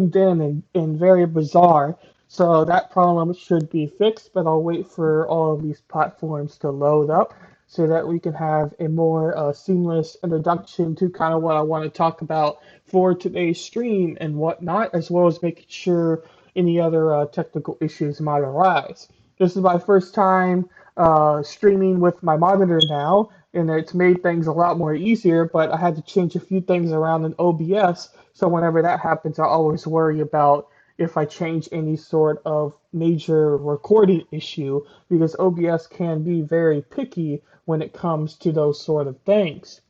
in and very bizarre. So that problem should be fixed, but I'll wait for all of these platforms to load up so that we can have a more seamless introduction to kind of what I want to talk about for today's stream and whatnot, as well as making sure any other technical issues might arise. This is my first time streaming with my monitor now, and it's made things a lot more easier, but I had to change a few things around in OBS. So whenever that happens, I always worry about if I change any sort of major recording issue because OBS can be very picky when it comes to those sort of things.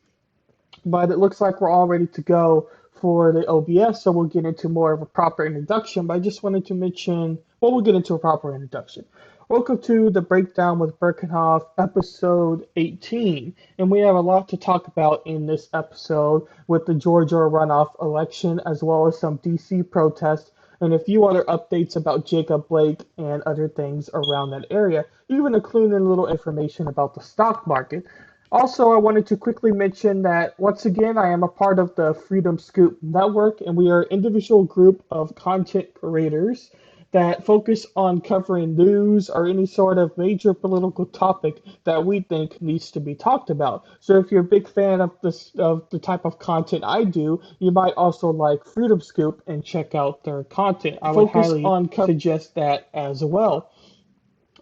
But it looks like we're all ready to go for the OBS, so we'll get into more of a proper introduction. But I just wanted to mention, well, we'll get into a proper introduction. Welcome to the Breakdown with Berckenhoff, episode 18. And we have a lot to talk about in this episode with the Georgia runoff election, as well as some DC protests and a few other updates about Jacob Blake and other things around that area, even including a little information about the stock market. Also, I wanted to quickly mention that once again, I am a part of the Freedom Scoop Network, and we are an individual group of content creators that focus on covering news or any sort of major political topic that we think needs to be talked about. So, if you're a big fan of this of the type of content I do, you might also like Freedom Scoop and check out their content. I would highly suggest that as well.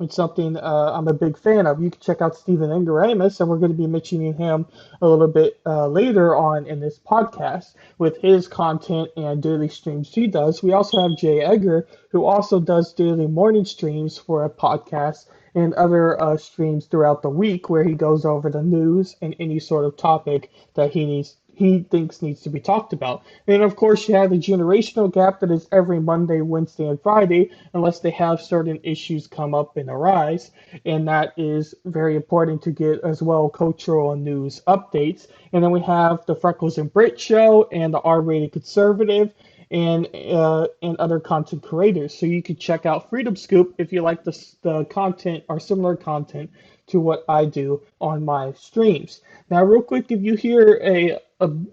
It's something I'm a big fan of. You can check out Stephen Ingaramus, and we're going to be mentioning him a little bit later on in this podcast with his content and daily streams he does. We also have Jay Edgar, who also does daily morning streams for a podcast and other streams throughout the week where he goes over the news and any sort of topic that he thinks needs to be talked about. And of course, you have the generational gap that is every Monday, Wednesday, and Friday, unless they have certain issues come up and arise. And that is very important to get as well cultural and news updates. And then we have the Freckles and Brit show and the R-rated conservative and other content creators. So you can check out Freedom Scoop if you like the content or similar content to what I do on my streams. Now, real quick, if you hear a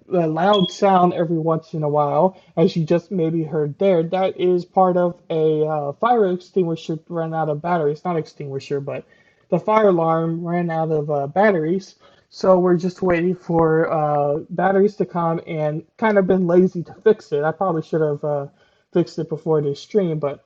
loud sound every once in a while, as you just maybe heard there, that is part of a fire extinguisher ran out of batteries. Not extinguisher, but the fire alarm ran out of batteries. So we're just waiting for batteries to come and kind of been lazy to fix it. I probably should have fixed it before this stream, but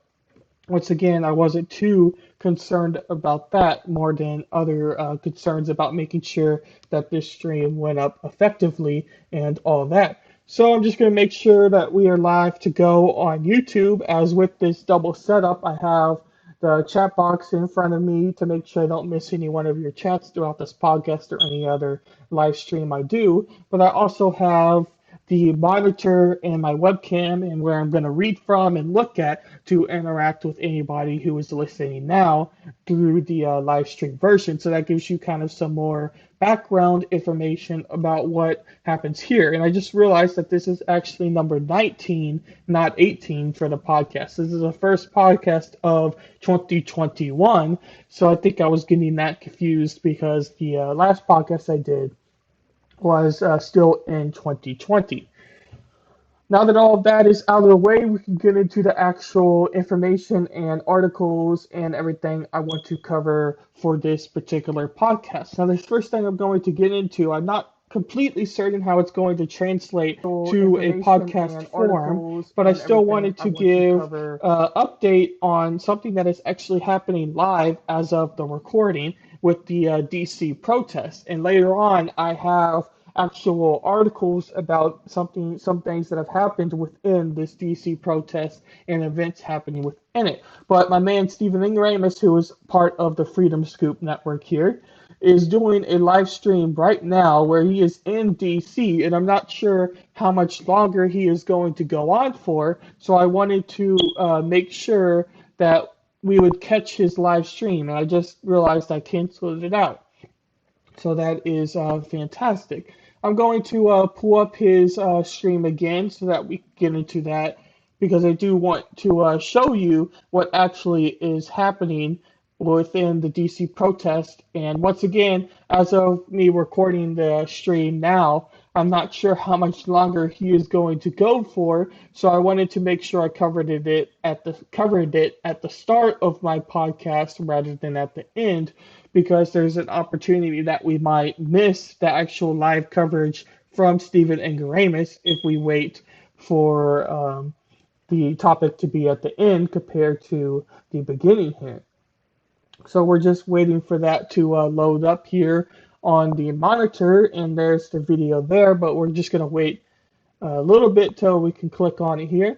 once again, I wasn't too concerned about that more than other concerns about making sure that this stream went up effectively and all that. So I'm just going to make sure that we are live to go on YouTube. As with this double setup, I have the chat box in front of me to make sure I don't miss any one of your chats throughout this podcast or any other live stream I do. But I also have the monitor and my webcam and where I'm going to read from and look at to interact with anybody who is listening now through the live stream version. So that gives you kind of some more background information about what happens here. And I just realized that this is actually number 19, not 18 for the podcast. This is the first podcast of 2021. So I think I was getting that confused because the last podcast I did was still in 2020. Now that all of that is out of the way, we can get into the actual information and articles and everything I want to cover for this particular podcast. Now, the first thing I'm going to get into, I'm not completely certain how it's going to translate to a podcast form, but I still wanted to give an update on something that is actually happening live as of the recording with the DC protest. And later on, I have actual articles about some things that have happened within this DC protest and events happening within it. But my man Stephen Ingaramus, who is part of the Freedom Scoop network here, is doing a live stream right now where he is in DC, and I'm not sure how much longer he is going to go on for. So I wanted to make sure that we would catch his live stream, and I just realized I canceled it out. So that is fantastic. I'm going to pull up his stream again so that we can get into that because I do want to show you what actually is happening within the DC protest. And once again, as of me recording the stream now, I'm not sure how much longer he is going to go for, so I wanted to make sure I covered it at the start of my podcast rather than at the end, because there's an opportunity that we might miss the actual live coverage from Stephen Ingaramus if we wait for the topic to be at the end compared to the beginning here. So we're just waiting for that to load up here on the monitor, and there's the video there, but we're just going to wait a little bit till we can click on it here.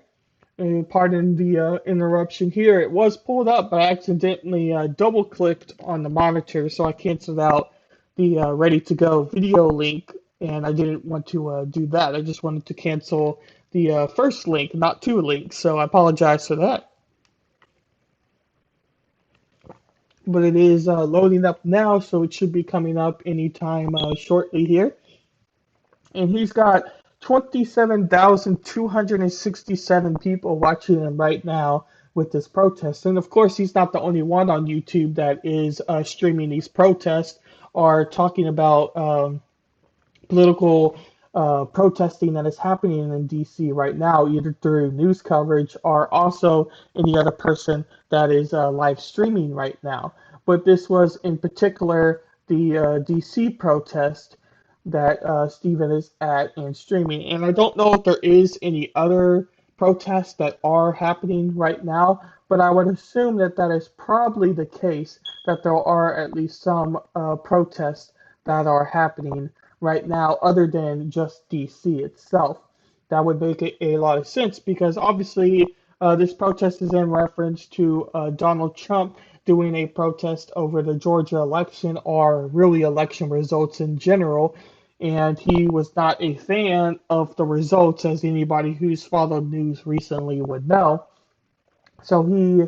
And pardon the interruption here. It was pulled up, but I accidentally double clicked on the monitor, so I canceled out the ready to go video link, and I didn't want to do that. I just wanted to cancel the first link, not two links, so I apologize for that. But it is loading up now, so it should be coming up anytime shortly here. And he's got 27,267 people watching him right now with this protest. And of course, he's not the only one on YouTube that is streaming these protests or talking about political protesting that is happening in DC right now, either through news coverage or also any other person that is live streaming right now. But this was in particular the DC protest that Stephen is at and streaming. And I don't know if there is any other protests that are happening right now, but I would assume that that is probably the case, that there are at least some protests that are happening right now other than just DC itself. That would make a lot of sense because obviously this protest is in reference to Donald Trump doing a protest over the Georgia election or really election results in general. And he was not a fan of the results, as anybody who's followed news recently would know. So he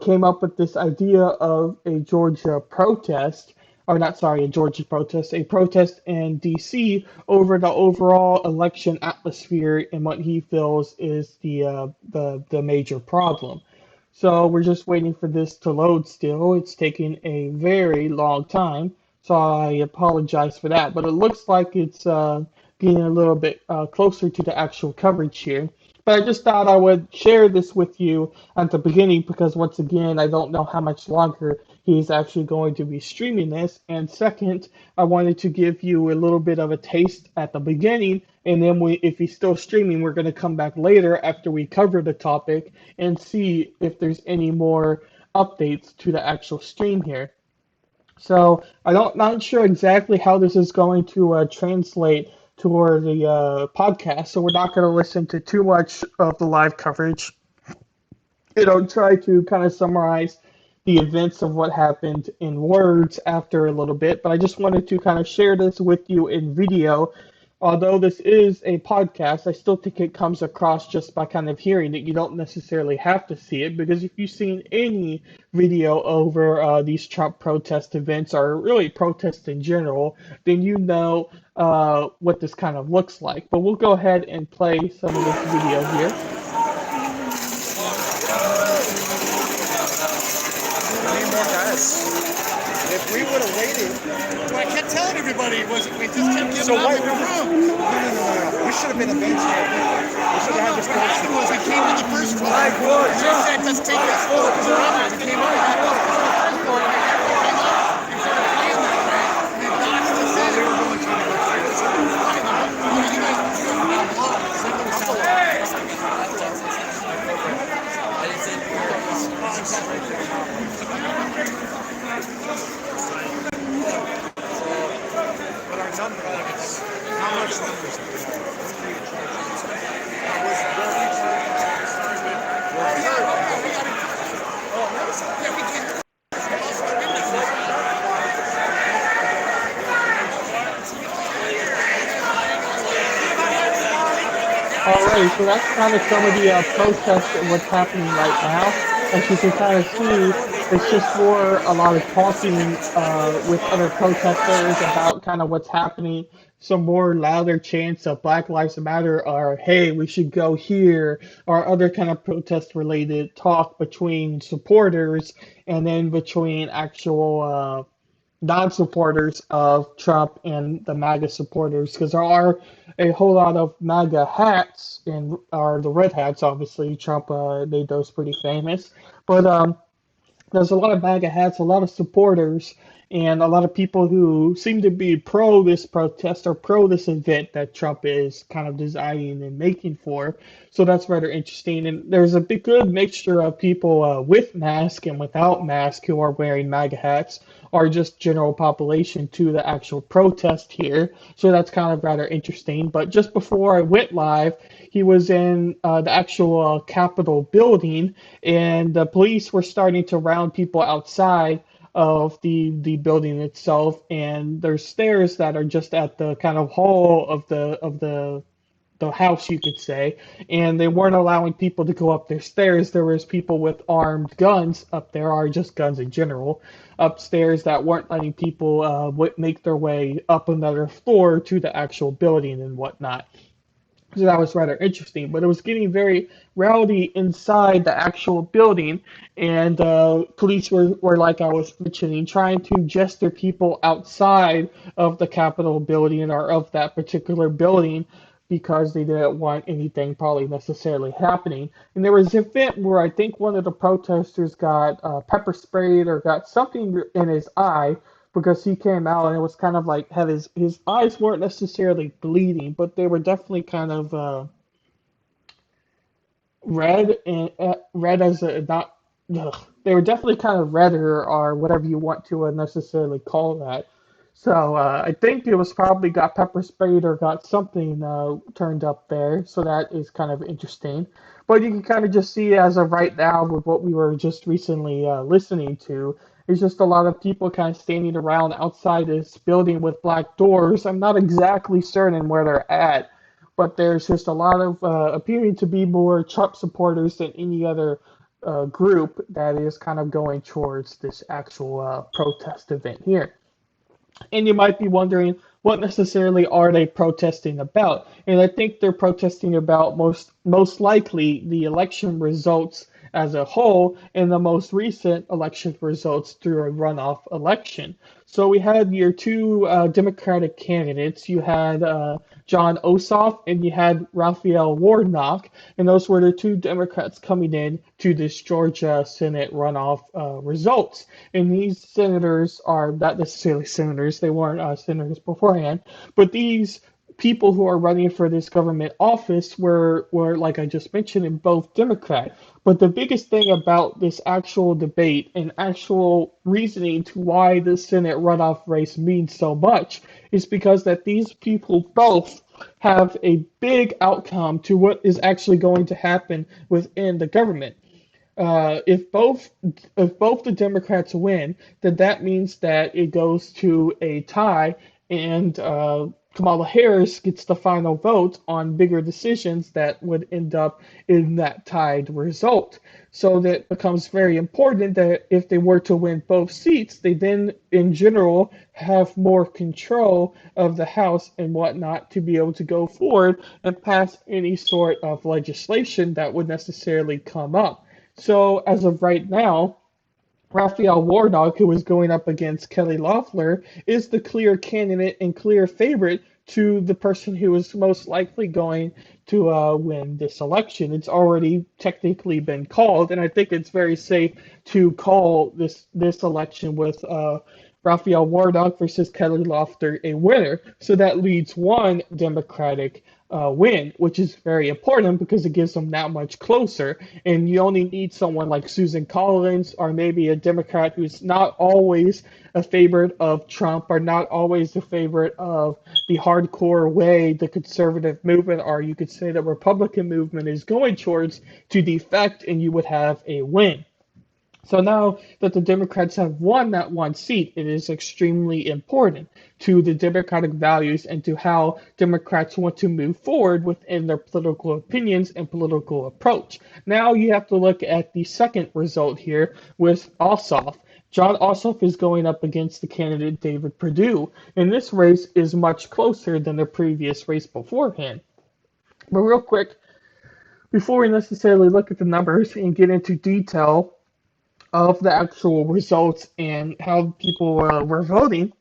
came up with this idea of a Georgia protest, or not, sorry, a Georgia protest, a protest in D.C. over the overall election atmosphere and what he feels is the major problem. So we're just waiting for this to load still. It's taking a very long time, so I apologize for that. But it looks like it's getting a little bit closer to the actual coverage here. But I just thought I would share this with you at the beginning because, once again, I don't know how much longer he's actually going to be streaming this. And second, I wanted to give you a little bit of a taste at the beginning. And then if he's still streaming, we're going to come back later after we cover the topic and see if there's any more updates to the actual stream here. So not sure exactly how this is going to translate toward the podcast. So we're not going to listen to too much of the live coverage. Try to kind of summarize the events of what happened in words after a little bit. But I just wanted to kind of share this with you in video. Although this is a podcast, I still think it comes across just by kind of hearing it. You don't necessarily have to see it because if you've seen any video over these Trump protest events or really protests in general, then you know what this kind of looks like. But we'll go ahead and play some of this video here. If we would have waited, I kept telling everybody we just kept giving up in the room. No. We should have been advanced here. We should have had this What happened was we came to the first floor. They said, let's take this floor forever. We came over to the first floor. We came up. Instead of playing that way, we dodged the center. Alright, so that's kind of some of the protests and what's happening right now. As you can kind of see, it's just for a lot of talking with other protesters about kind of what's happening. Some more louder chants of Black Lives Matter or hey, we should go here, or other kind of protest-related talk between supporters and then between actual non-supporters of Trump and the MAGA supporters, because there are a whole lot of MAGA hats and are the red hats. Obviously, Trump made those pretty famous, but there's a lot of MAGA hats, a lot of supporters, and a lot of people who seem to be pro this protest or pro this event that Trump is kind of designing and making for. So that's rather interesting. And there's a big, good mixture of people with mask and without mask who are wearing MAGA hats, or just general population to the actual protest here. So that's kind of rather interesting. But just before I went live, he was in the actual Capitol building, and the police were starting to round people outside of the building itself. And there's stairs that are just at the kind of hall of the house, you could say, and they weren't allowing people to go up their stairs. There was people with armed guns up there, or just guns in general, upstairs that weren't letting people make their way up another floor to the actual building and whatnot. So that was rather interesting, but it was getting very rowdy inside the actual building, and police were, like I was mentioning, trying to gesture people outside of the Capitol building or of that particular building because they didn't want anything probably necessarily happening. And there was an event where I think one of the protesters got pepper sprayed or got something in his eye because he came out and it was kind of like had his eyes weren't necessarily bleeding, but they were definitely kind of red and red as a not. Ugh, they were definitely kind of redder or whatever you want to necessarily call that. So I think it was probably got pepper sprayed or got something turned up there. So that is kind of interesting. But you can kind of just see as of right now with what we were just recently listening to, it's just a lot of people kind of standing around outside this building with black doors. I'm not exactly certain where they're at, but there's just a lot of appearing to be more Trump supporters than any other group that is kind of going towards this actual protest event here. And you might be wondering, what necessarily are they protesting about? And I think they're protesting about most likely the election results as a whole and the most recent election results through a runoff election. So we had your two Democratic candidates. You had John Ossoff and you had Raphael Warnock, and those were the two Democrats coming in to this Georgia Senate runoff results. And these senators are not necessarily senators; they weren't senators beforehand, but these people who are running for this government office were like I just mentioned, in both Democrat. But the biggest thing about this actual debate and actual reasoning to why the Senate runoff race means so much is because that these people both have a big outcome to what is actually going to happen within the government. If both the Democrats win, then that means that it goes to a tie, and Kamala Harris gets the final vote on bigger decisions that would end up in that tied result. So that becomes very important that if they were to win both seats, they then, in general, have more control of the House and whatnot to be able to go forward and pass any sort of legislation that would necessarily come up. So as of right now, Raphael Warnock, who is going up against Kelly Loeffler, is the clear candidate and clear favorite to the person who is most likely going to win this election. It's already technically been called, and I think it's very safe to call this election with Raphael Warnock versus Kelly Loeffler a winner. So that leads one Democratic win, which is very important because it gives them that much closer. And you only need someone like Susan Collins or maybe a Democrat who's not always a favorite of Trump or not always a favorite of the hardcore way the conservative movement, or you could say the Republican movement, is going towards to defect, and you would have a win. So now that the Democrats have won that one seat, it is extremely important to the Democratic values and to how Democrats want to move forward within their political opinions and political approach. Now you have to look at the second result here with Ossoff. John Ossoff is going up against the candidate David Perdue, and this race is much closer than the previous race beforehand. But real quick, before we necessarily look at the numbers and get into detail, of the actual results and how people were voting,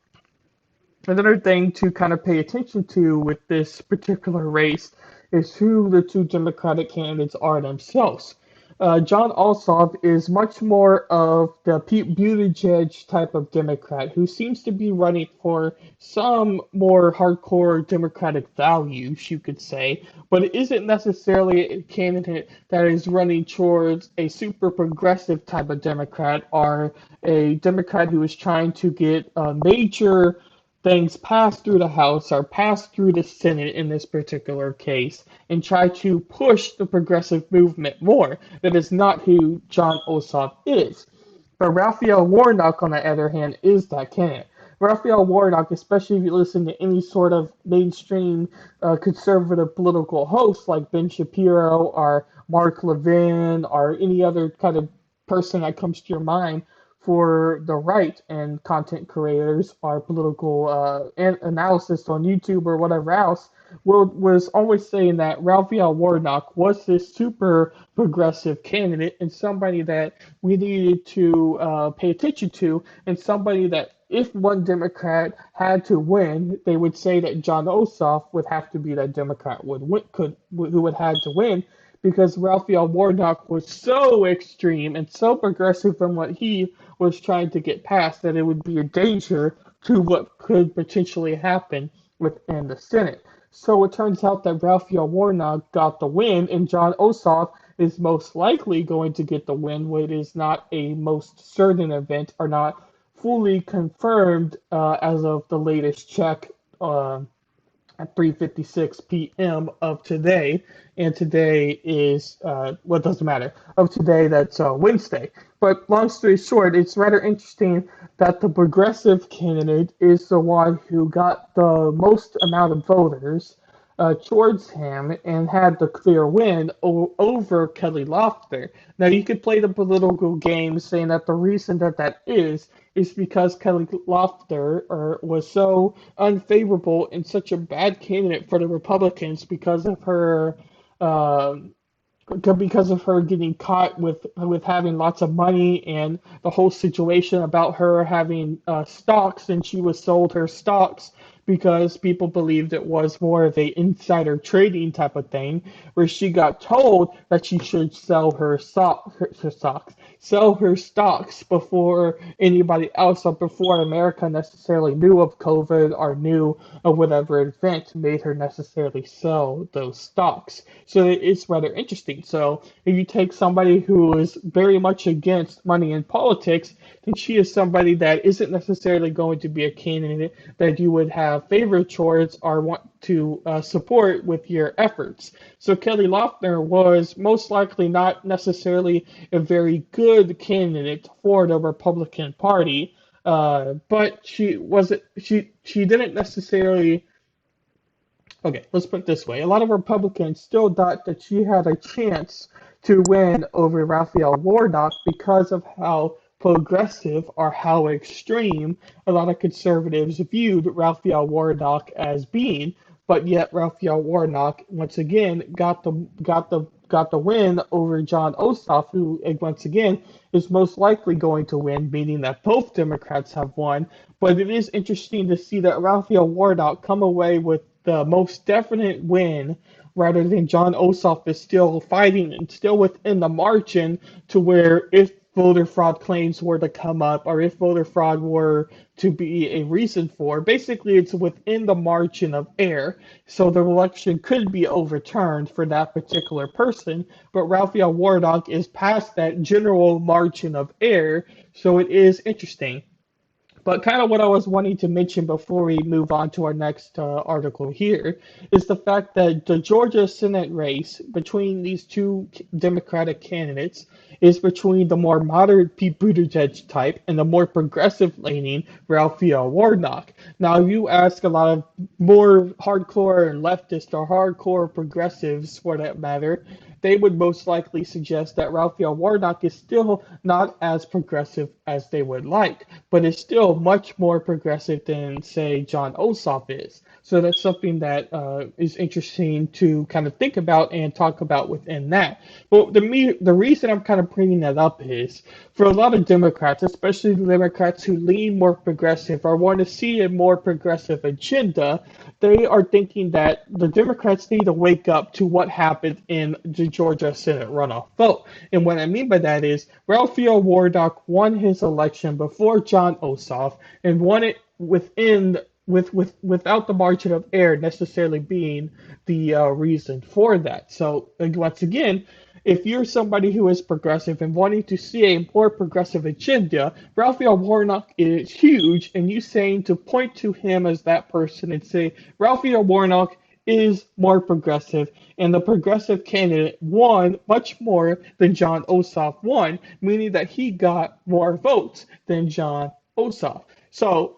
another thing to kind of pay attention to with this particular race is who the two Democratic candidates are themselves. John Ossoff is much more of the Pete Buttigieg type of Democrat who seems to be running for some more hardcore Democratic values, you could say, but it isn't necessarily a candidate that is running towards a super progressive type of Democrat or a Democrat who is trying to get major things passed through the House or passed through the Senate in this particular case and try to push the progressive movement more. That is not who John Ossoff is. But Raphael Warnock, on the other hand, is that candidate. Raphael Warnock, especially if you listen to any sort of mainstream conservative political hosts like Ben Shapiro or Mark Levin or any other kind of person that comes to your mind for the right and content creators or political analysis on YouTube or whatever else, was always saying that Raphael Warnock was this super progressive candidate and somebody that we needed to pay attention to, and somebody that if one Democrat had to win, they would say that John Ossoff would have to be that Democrat who would had to win because Raphael Warnock was so extreme and so progressive in what he was trying to get past that it would be a danger to what could potentially happen within the Senate. So it turns out that Raphael Warnock got the win, and John Ossoff is most likely going to get the win, but it is not a most certain event or not fully confirmed as of the latest check at 3:56 p.m. of today, and today is well, it doesn't matter of today. That's Wednesday. But long story short, it's rather interesting that the progressive candidate is the one who got the most amount of voters towards him and had the clear win over Kelly Loeffler. Now you could play the political game saying that the reason that that is because Kelly Loeffler was so unfavorable and such a bad candidate for the Republicans uh, because of her getting caught with having lots of money and the whole situation about her having stocks and she was sold her stocks because people believed it was more of a insider trading type of thing where she got told that she should sell her stocks sell her stocks before anybody else or before America necessarily knew of COVID or knew of whatever event made her necessarily sell those stocks. So it's rather interesting. So if you take somebody who is very much against money in politics, then she is somebody that isn't necessarily going to be a candidate that you would have favor towards or want to support with your efforts. So Kelly Loeffler was most likely not necessarily a very good candidate for the Republican Party, but she didn't necessarily. Okay, let's put it this way. A lot of Republicans still thought that she had a chance to win over Raphael Warnock because of how progressive or how extreme a lot of conservatives viewed Raphael Warnock as being. But yet Raphael Warnock once again got the win over John Ossoff, who once again is most likely going to win, meaning that both Democrats have won. But it is interesting to see that Raphael Warnock come away with the most definite win rather than John Ossoff is still fighting and still within the margin to where if voter fraud claims were to come up or if voter fraud were to be a reason for, basically it's within the margin of error. So the election could be overturned for that particular person, but Raphael Warnock is past that general margin of error, so it is interesting. But kind of what I was wanting to mention before we move on to our next article here is the fact that the Georgia Senate race between these two Democratic candidates is between the more moderate Pete Buttigieg type and the more progressive leaning Raphael Warnock. Now, if you ask a lot of more hardcore and leftist or hardcore progressives for that matter, they would most likely suggest that Raphael Warnock is still not as progressive as they would like, but is still much more progressive than, say, John Ossoff is. So that's something that is interesting to kind of think about and talk about within that. But the reason I'm kind of bringing that up is for a lot of Democrats, especially the Democrats who lean more progressive or want to see a more progressive agenda, they are thinking that the Democrats need to wake up to what happened in the Georgia Senate runoff vote. And what I mean by that is Raphael Warnock won his election before John Ossoff and won it without the margin of error necessarily being the reason for that. So once again, if you're somebody who is progressive and wanting to see a more progressive agenda, Raphael Warnock is huge, and you saying to point to him as that person and say Raphael Warnock is more progressive, and the progressive candidate won much more than John Ossoff won, meaning that he got more votes than John Ossoff. So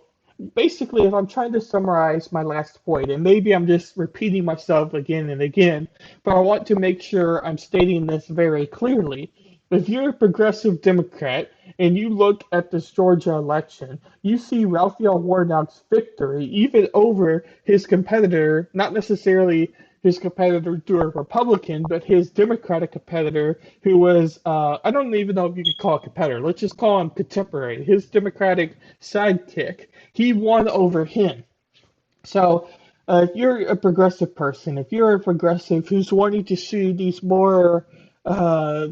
basically, if I'm trying to summarize my last point, and maybe I'm just repeating myself again and again, but I want to make sure I'm stating this very clearly. If you're a progressive Democrat and you look at this Georgia election, you see Raphael Warnock's victory, even over his competitor, not necessarily his competitor to a Republican, but his Democratic competitor, who was, I don't even know if you could call a competitor, let's just call him contemporary, his Democratic sidekick. He won over him. So if you're a progressive person, if you're a progressive who's wanting to see these more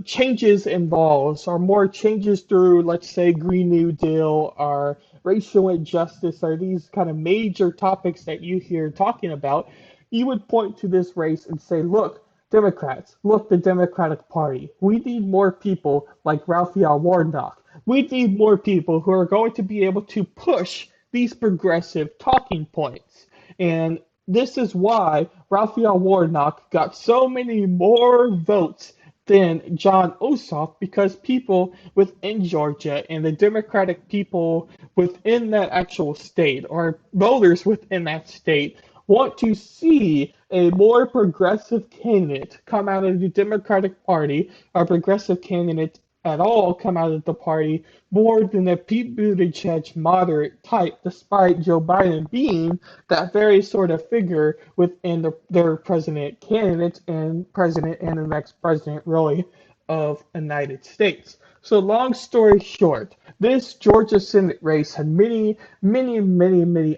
changes in laws or more changes through, let's say, Green New Deal or racial injustice or these kind of major topics that you hear talking about, you would point to this race and say, look, Democrats, look, the Democratic Party. We need more people like Raphael Warnock. We need more people who are going to be able to push these progressive talking points. And this is why Raphael Warnock got so many more votes than John Ossoff, because people within Georgia and the Democratic people within that actual state or voters within that state want to see a more progressive candidate come out of the Democratic Party, or progressive candidate at all come out of the party, more than the Pete Buttigieg moderate type, despite Joe Biden being that very sort of figure within their president candidate and president and the next president, really, of the United States. So, long story short, this Georgia Senate race had many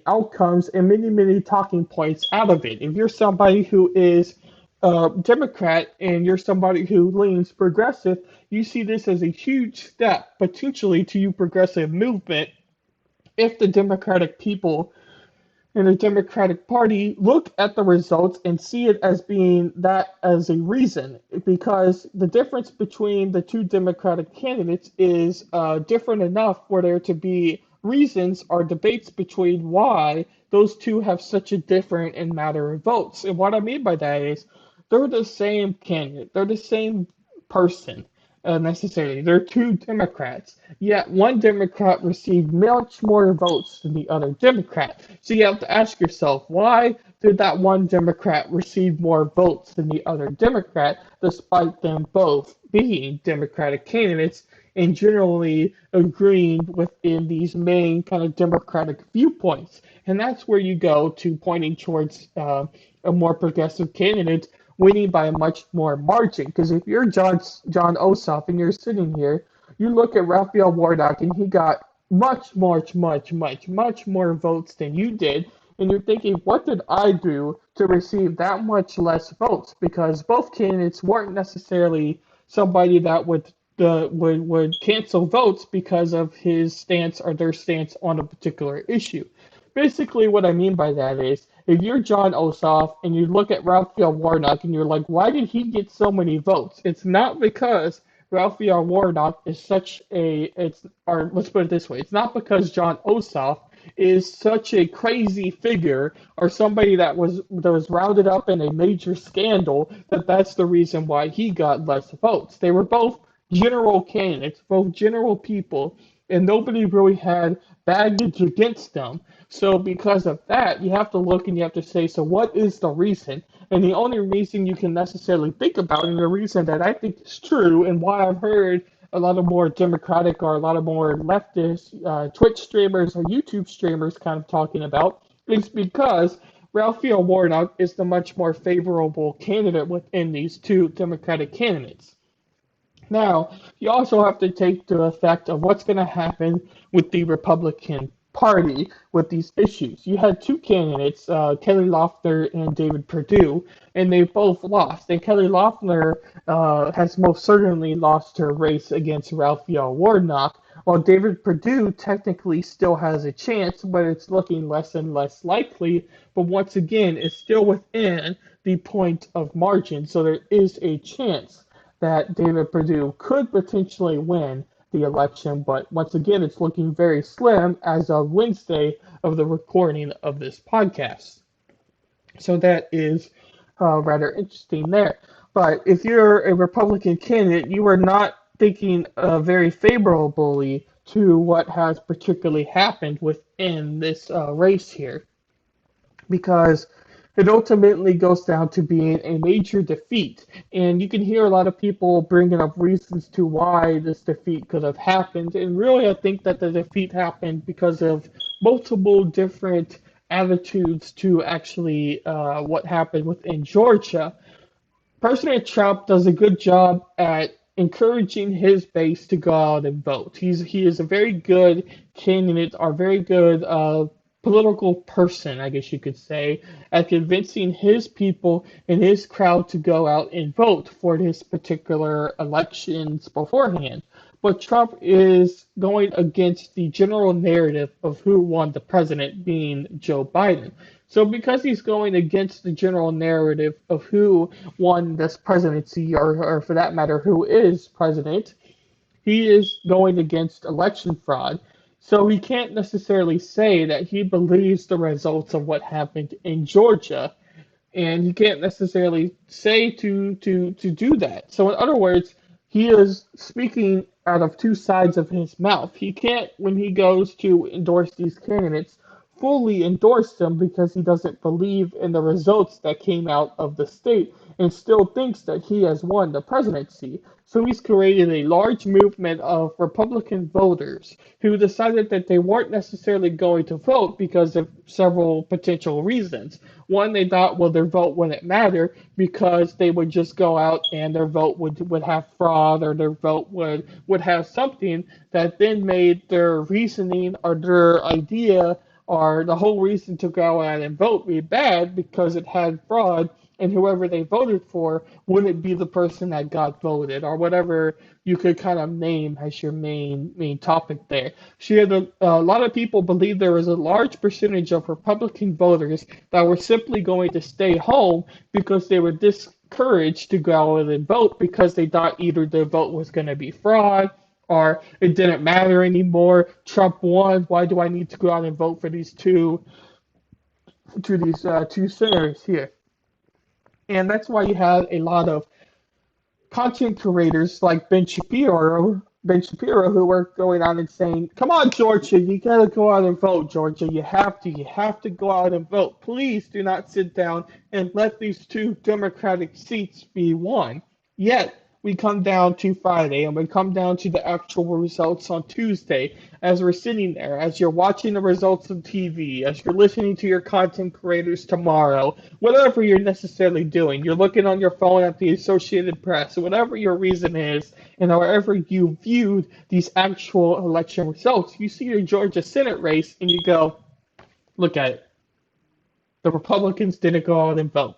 outcomes and many talking points out of it. If you're somebody who is Democrat and you're somebody who leans progressive, you see this as a huge step potentially to you progressive movement if the Democratic people and the Democratic Party look at the results and see it as being that as a reason, because the difference between the two Democratic candidates is different enough for there to be reasons or debates between why those two have such a different in matter of votes. And what I mean by that is they're the same candidate, they're the same person. Necessarily. They're two Democrats, yet one Democrat received much more votes than the other Democrat. So you have to ask yourself, why did that one Democrat receive more votes than the other Democrat, despite them both being Democratic candidates and generally agreeing within these main kind of Democratic viewpoints? And that's where you go to pointing towards a more progressive candidate winning by a much more margin. Because if you're John Ossoff and you're sitting here, you look at Raphael Warnock and he got much more votes than you did, and you're thinking, what did I do to receive that much less votes? Because both candidates weren't necessarily somebody that would cancel votes because of his stance or their stance on a particular issue. Basically, what I mean by that is, if you're John Ossoff and you look at Raphael Warnock and you're like, why did he get so many votes? It's not because Raphael Warnock is or let's put it this way, it's not because John Ossoff is such a crazy figure or somebody that was rounded up in a major scandal that's the reason why he got less votes. They were both general candidates, both general people, and nobody really had baggage against them. So because of that, you have to look and you have to say, so what is the reason? And the only reason you can necessarily think about, and the reason that I think is true, and why I've heard a lot of more Democratic or a lot of more leftist Twitch streamers or YouTube streamers kind of talking about, is because Raphael Warnock is the much more favorable candidate within these two Democratic candidates. Now, you also have to take the effect of what's going to happen with the Republican Party with these issues. You had two candidates, Kelly Loeffler and David Perdue, and they both lost. And Kelly Loeffler has most certainly lost her race against Raphael Warnock, while David Perdue technically still has a chance, but it's looking less and less likely. But once again, it's still within the point of margin, so there is a chance that David Perdue could potentially win the election, but once again, it's looking very slim as of Wednesday of the recording of this podcast. So that is rather interesting there. But if you're a Republican candidate, you are not thinking very favorably to what has particularly happened within this race here, because it ultimately goes down to being a major defeat. And you can hear a lot of people bringing up reasons to why this defeat could have happened. And really, I think that the defeat happened because of multiple different attitudes to actually what happened within Georgia. President Trump does a good job at encouraging his base to go out and vote. He is a very good candidate, or very good political person, I guess you could say, at convincing his people and his crowd to go out and vote for his particular elections beforehand. But Trump is going against the general narrative of who won the president, being Joe Biden. So because he's going against the general narrative of who won this presidency, or for that matter, who is president, he is going against election fraud. So he can't necessarily say that he believes the results of what happened in Georgia, and he can't necessarily say to do that. So in other words, he is speaking out of two sides of his mouth. He can't, when he goes to endorse these candidates, fully endorse them because he doesn't believe in the results that came out of the state and still thinks that he has won the presidency. So he's created a large movement of Republican voters who decided that they weren't necessarily going to vote because of several potential reasons. One, they thought, well, their vote wouldn't matter because they would just go out and their vote would have fraud, or their vote would have something that then made their reasoning or their idea or the whole reason to go out and vote be bad because it had fraud, and whoever they voted for wouldn't be the person that got voted, or whatever you could kind of name as your main topic there. She had a lot of people believe there was a large percentage of Republican voters that were simply going to stay home because they were discouraged to go out and vote because they thought either their vote was going to be fraud, or it didn't matter anymore. Trump won. Why do I need to go out and vote for these two senators here? And that's why you have a lot of content creators like Ben Shapiro, who were going out and saying, "Come on, Georgia, you gotta go out and vote, Georgia. You have to go out and vote. Please do not sit down and let these two Democratic seats be won." Yet we come down to Friday and we come down to the actual results on Tuesday, as we're sitting there, as you're watching the results on TV, as you're listening to your content creators tomorrow, whatever you're necessarily doing. You're looking on your phone at the Associated Press, whatever your reason is, and however you viewed these actual election results, you see your Georgia Senate race and you go, look at it. The Republicans didn't go out and vote.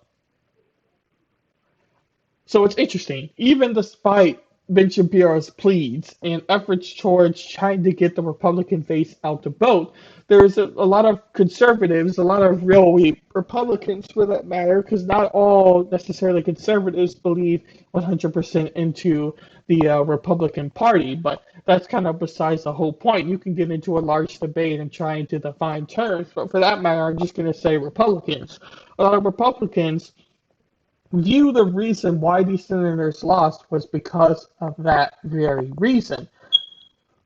So it's interesting. Even despite Ben Shapiro's pleas and efforts towards trying to get the Republican base out to vote, there's a lot of conservatives, a lot of real Republicans for that matter, because not all necessarily conservatives believe 100% into the Republican Party, but that's kind of besides the whole point. You can get into a large debate and trying to define terms, but for that matter, I'm just going to say Republicans. A lot of Republicans view the reason why these senators lost was because of that very reason.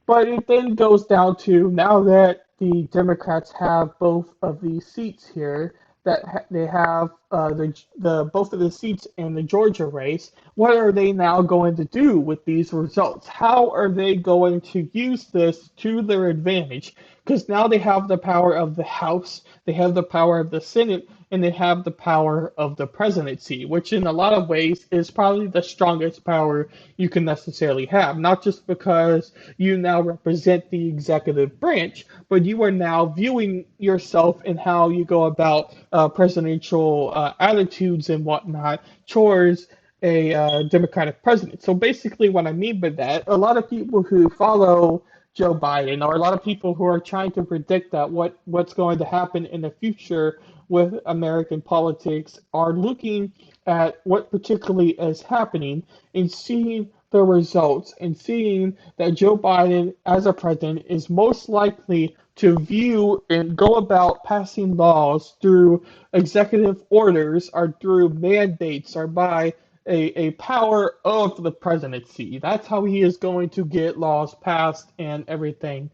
But it then goes down to, now that the Democrats have both of these seats here, that they have the both of the seats in the Georgia race. What are they now going to do with these results? How are they going to use this to their advantage? Because now they have the power of the House, they have the power of the Senate, and they have the power of the presidency, which in a lot of ways is probably the strongest power you can necessarily have. Not just because you now represent the executive branch, but you are now viewing yourself in how you go about presidential attitudes and whatnot towards a Democratic president. So basically, what I mean by that, a lot of people who follow Joe Biden, or a lot of people who are trying to predict that what's going to happen in the future with American politics, are looking at what particularly is happening and seeing the results and seeing that Joe Biden, as a president, is most likely to view and go about passing laws through executive orders or through mandates or by a power of the presidency. That's how he is going to get laws passed and everything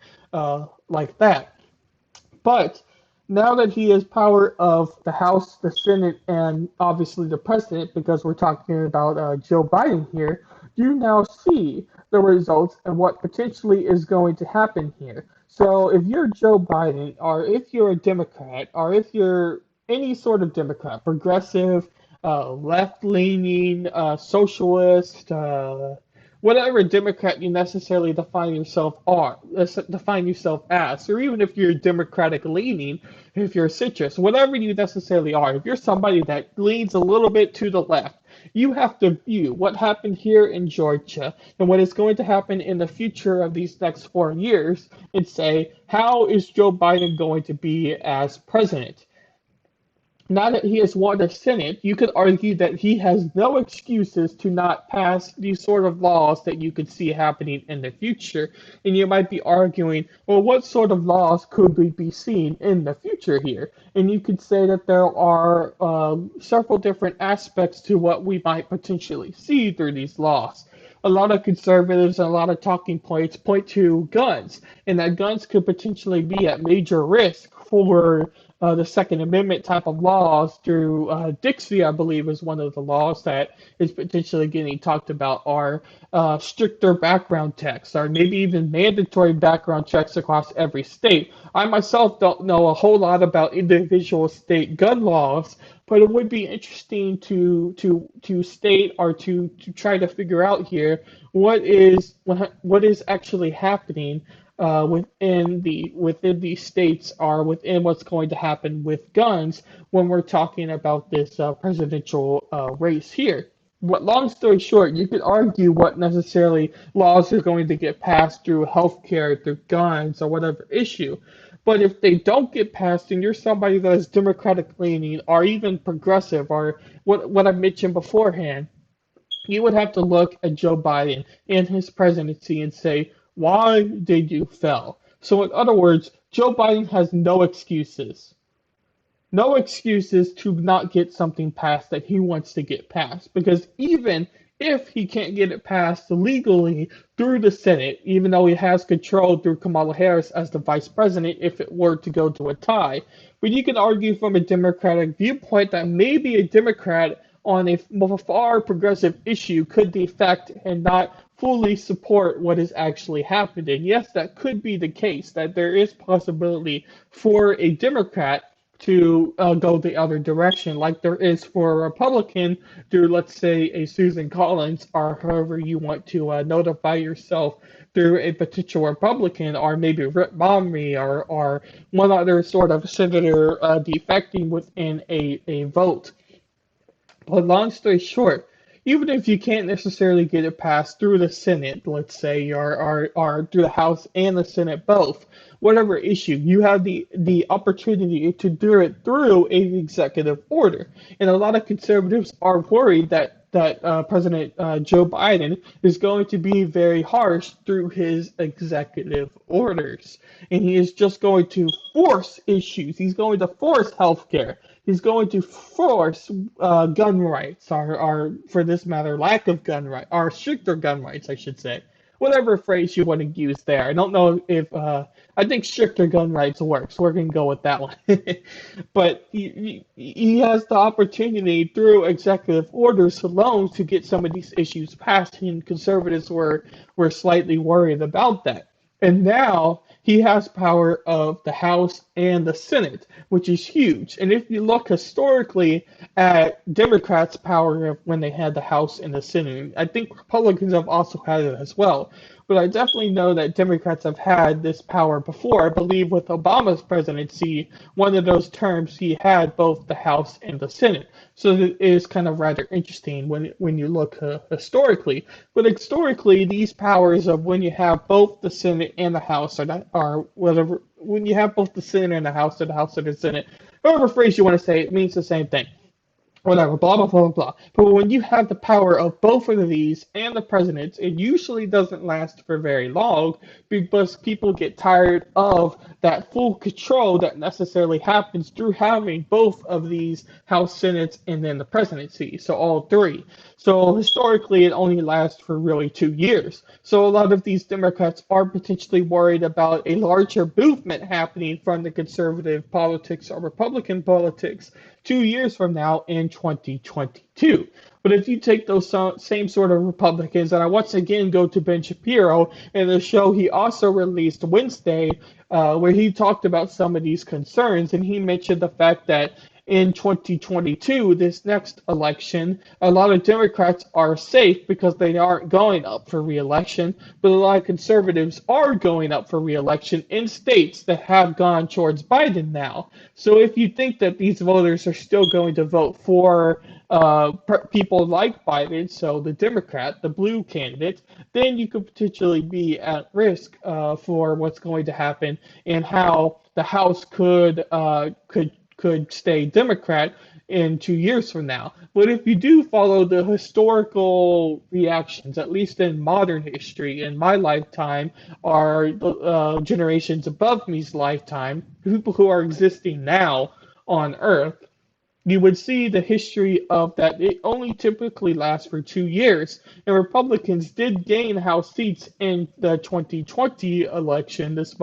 like that. But now that he has power of the House, the Senate, and obviously the president, because we're talking about Joe Biden here, you now see the results and what potentially is going to happen here. So if you're Joe Biden, or if you're a Democrat, or if you're any sort of Democrat, progressive, left-leaning, socialist, whatever Democrat you necessarily define yourself as, or even if you're Democratic leaning, if you're citrus, whatever you necessarily are, if you're somebody that leans a little bit to the left, you have to view what happened here in Georgia and what is going to happen in the future of these next 4 years and say, how is Joe Biden going to be as president? Now that he has won the Senate, you could argue that he has no excuses to not pass these sort of laws that you could see happening in the future. And you might be arguing, well, what sort of laws could we be seeing in the future here? And you could say that there are several different aspects to what we might potentially see through these laws. A lot of conservatives and a lot of talking points point to guns, and that guns could potentially be at major risk for the Second Amendment type of laws through Dixie, I believe, is one of the laws that is potentially getting talked about, are stricter background checks, or maybe even mandatory background checks across every state. I myself don't know a whole lot about individual state gun laws, but it would be interesting to state or to try to figure out here what is actually happening within these states, or within what's going to happen with guns when we're talking about this presidential race here. But long story short, you could argue what necessarily laws are going to get passed through healthcare, through guns, or whatever issue. But if they don't get passed, and you're somebody that is Democratic leaning, or even progressive, or what I mentioned beforehand, you would have to look at Joe Biden and his presidency and say, why did you fail? So, in other words, Joe Biden has no excuses. No excuses to not get something passed that he wants to get passed. Because even if he can't get it passed legally through the Senate, even though he has control through Kamala Harris as the vice president if it were to go to a tie, but you can argue from a Democratic viewpoint that maybe a Democrat on a far progressive issue could defect and not fully support what is actually happening. Yes, that could be the case, that there is possibility for a Democrat to go the other direction, like there is for a Republican through, let's say, a Susan Collins, or however you want to notify yourself through a potential Republican, or maybe Rick Romney, or one other sort of senator defecting within a vote. But long story short, even if you can't necessarily get it passed through the Senate, let's say, or through the House and the Senate both, whatever issue, you have the opportunity to do it through an executive order. And a lot of conservatives are worried that President Joe Biden is going to be very harsh through his executive orders. And he is just going to force issues. He's going to force healthcare. He's going to force gun rights, or for this matter, lack of gun rights, or stricter gun rights, I should say. whatever phrase you want to use there. I don't know if I think stricter gun rights works. We're gonna go with that one. But he has the opportunity through executive orders alone to get some of these issues passed, and conservatives were slightly worried about that. And now he has power of the House and the Senate, which is huge. And if you look historically at Democrats' power of when they had the House and the Senate, I think Republicans have also had it as well. But I definitely know that Democrats have had this power before. I believe with Obama's presidency, one of those terms he had both the House and the Senate. So it is kind of rather interesting when you look historically. But historically, these powers of when you have both the Senate and the House are whatever when you have both the Senate and the House or the House and the Senate, whatever phrase you want to say, it means the same thing, whatever, blah, blah, blah, blah. But when you have the power of both of these and the presidents, it usually doesn't last for very long because people get tired of that full control that necessarily happens through having both of these House Senates and then the presidency, so all three. So historically, it only lasts for really 2 years. So a lot of these Democrats are potentially worried about a larger movement happening from the conservative politics or Republican politics 2 years from now in 2022. But if you take those same sort of Republicans, and I once again go to Ben Shapiro and the show he also released Wednesday, where he talked about some of these concerns, and he mentioned the fact that in 2022, this next election, a lot of Democrats are safe because they aren't going up for reelection, but a lot of conservatives are going up for reelection in states that have gone towards Biden now. So if you think that these voters are still going to vote for people like Biden, so the Democrat, the blue candidate, then you could potentially be at risk for what's going to happen and how the House could stay Democrat in 2 years from now. But if you do follow the historical reactions, at least in modern history, in my lifetime, or generations above me's lifetime, people who are existing now on Earth, you would see the history of that it only typically lasts for 2 years. And Republicans did gain House seats in the 2020 election, this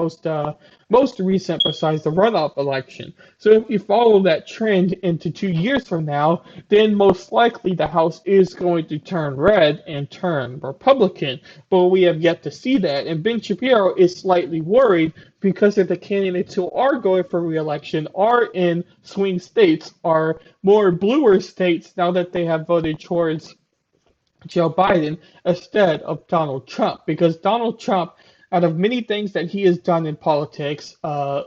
most recent besides the runoff election. So if you follow that trend into 2 years from now, then most likely the House is going to turn red and turn Republican. But we have yet to see that. And Ben Shapiro is slightly worried because of the candidates who are going for reelection are in swing states, are more bluer states now that they have voted towards Joe Biden instead of Donald Trump. Because Donald Trump, out of many things that he has done in politics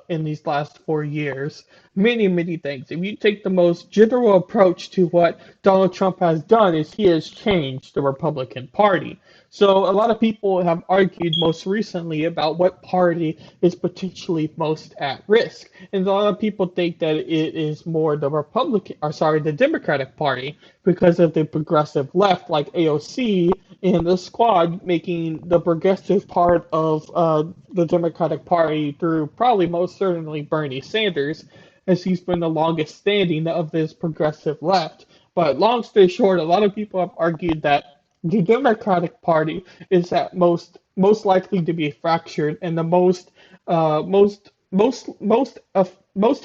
in these last 4 years, many things. If you take the most general approach to what Donald Trump has done, is he has changed the Republican Party. So a lot of people have argued most recently about what party is potentially most at risk. And a lot of people think that it is more the Democratic Party because of the progressive left like AOC and the Squad making the progressive part of the Democratic Party through probably most certainly Bernie Sanders, as he's been the longest standing of this progressive left. But long story short, a lot of people have argued that the Democratic Party is at most likely to be fractured and the most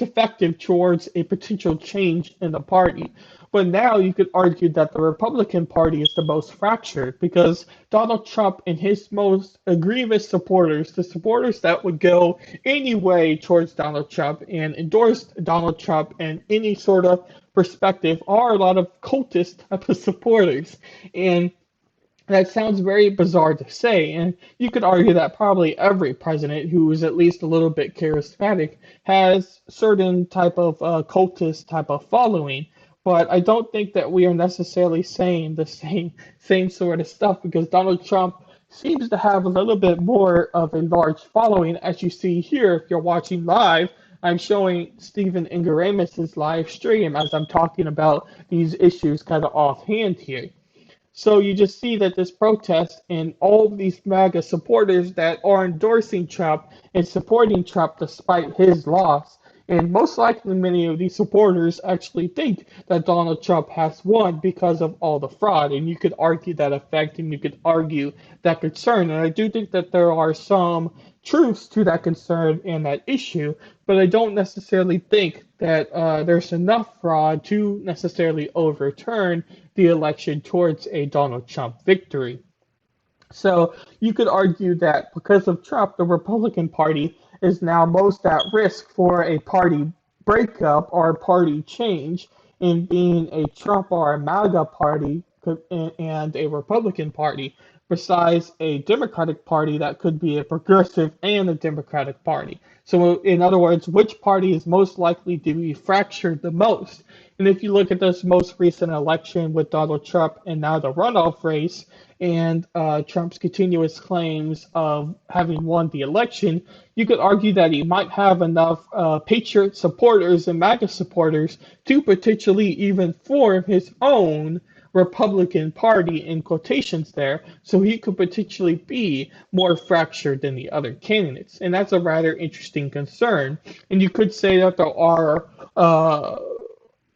effective towards a potential change in the party. But now you could argue that the Republican Party is the most fractured because Donald Trump and his most grievous supporters, the supporters that would go any way towards Donald Trump and endorse Donald Trump in any sort of perspective, are a lot of cultist type of supporters. And that sounds very bizarre to say, and you could argue that probably every president who is at least a little bit charismatic has certain type of cultist type of following. But I don't think that we are necessarily saying the same sort of stuff because Donald Trump seems to have a little bit more of a large following, as you see here. If you're watching live, I'm showing Stephen Ingaramus's live stream as I'm talking about these issues kind of offhand here. So you just see that this protest and all of these MAGA supporters that are endorsing Trump and supporting Trump despite his loss And most likely, many of these supporters actually think that Donald Trump has won because of all the fraud. And you could argue that effect and you could argue that concern. And I do think that there are some truths to that concern and that issue, but I don't necessarily think that there's enough fraud to necessarily overturn the election towards a Donald Trump victory. So you could argue that because of Trump, the Republican Party is now most at risk for a party breakup or a party change in being a Trump or a MAGA party and a Republican Party, besides a Democratic Party that could be a progressive and a Democratic Party. So, in other words, which party is most likely to be fractured the most? And if you look at this most recent election with Donald Trump and now the runoff race, and Trump's continuous claims of having won the election, you could argue that he might have enough Patriot supporters and MAGA supporters to potentially even form his own Republican Party in quotations there, so he could potentially be more fractured than the other candidates. And that's a rather interesting concern. And you could say that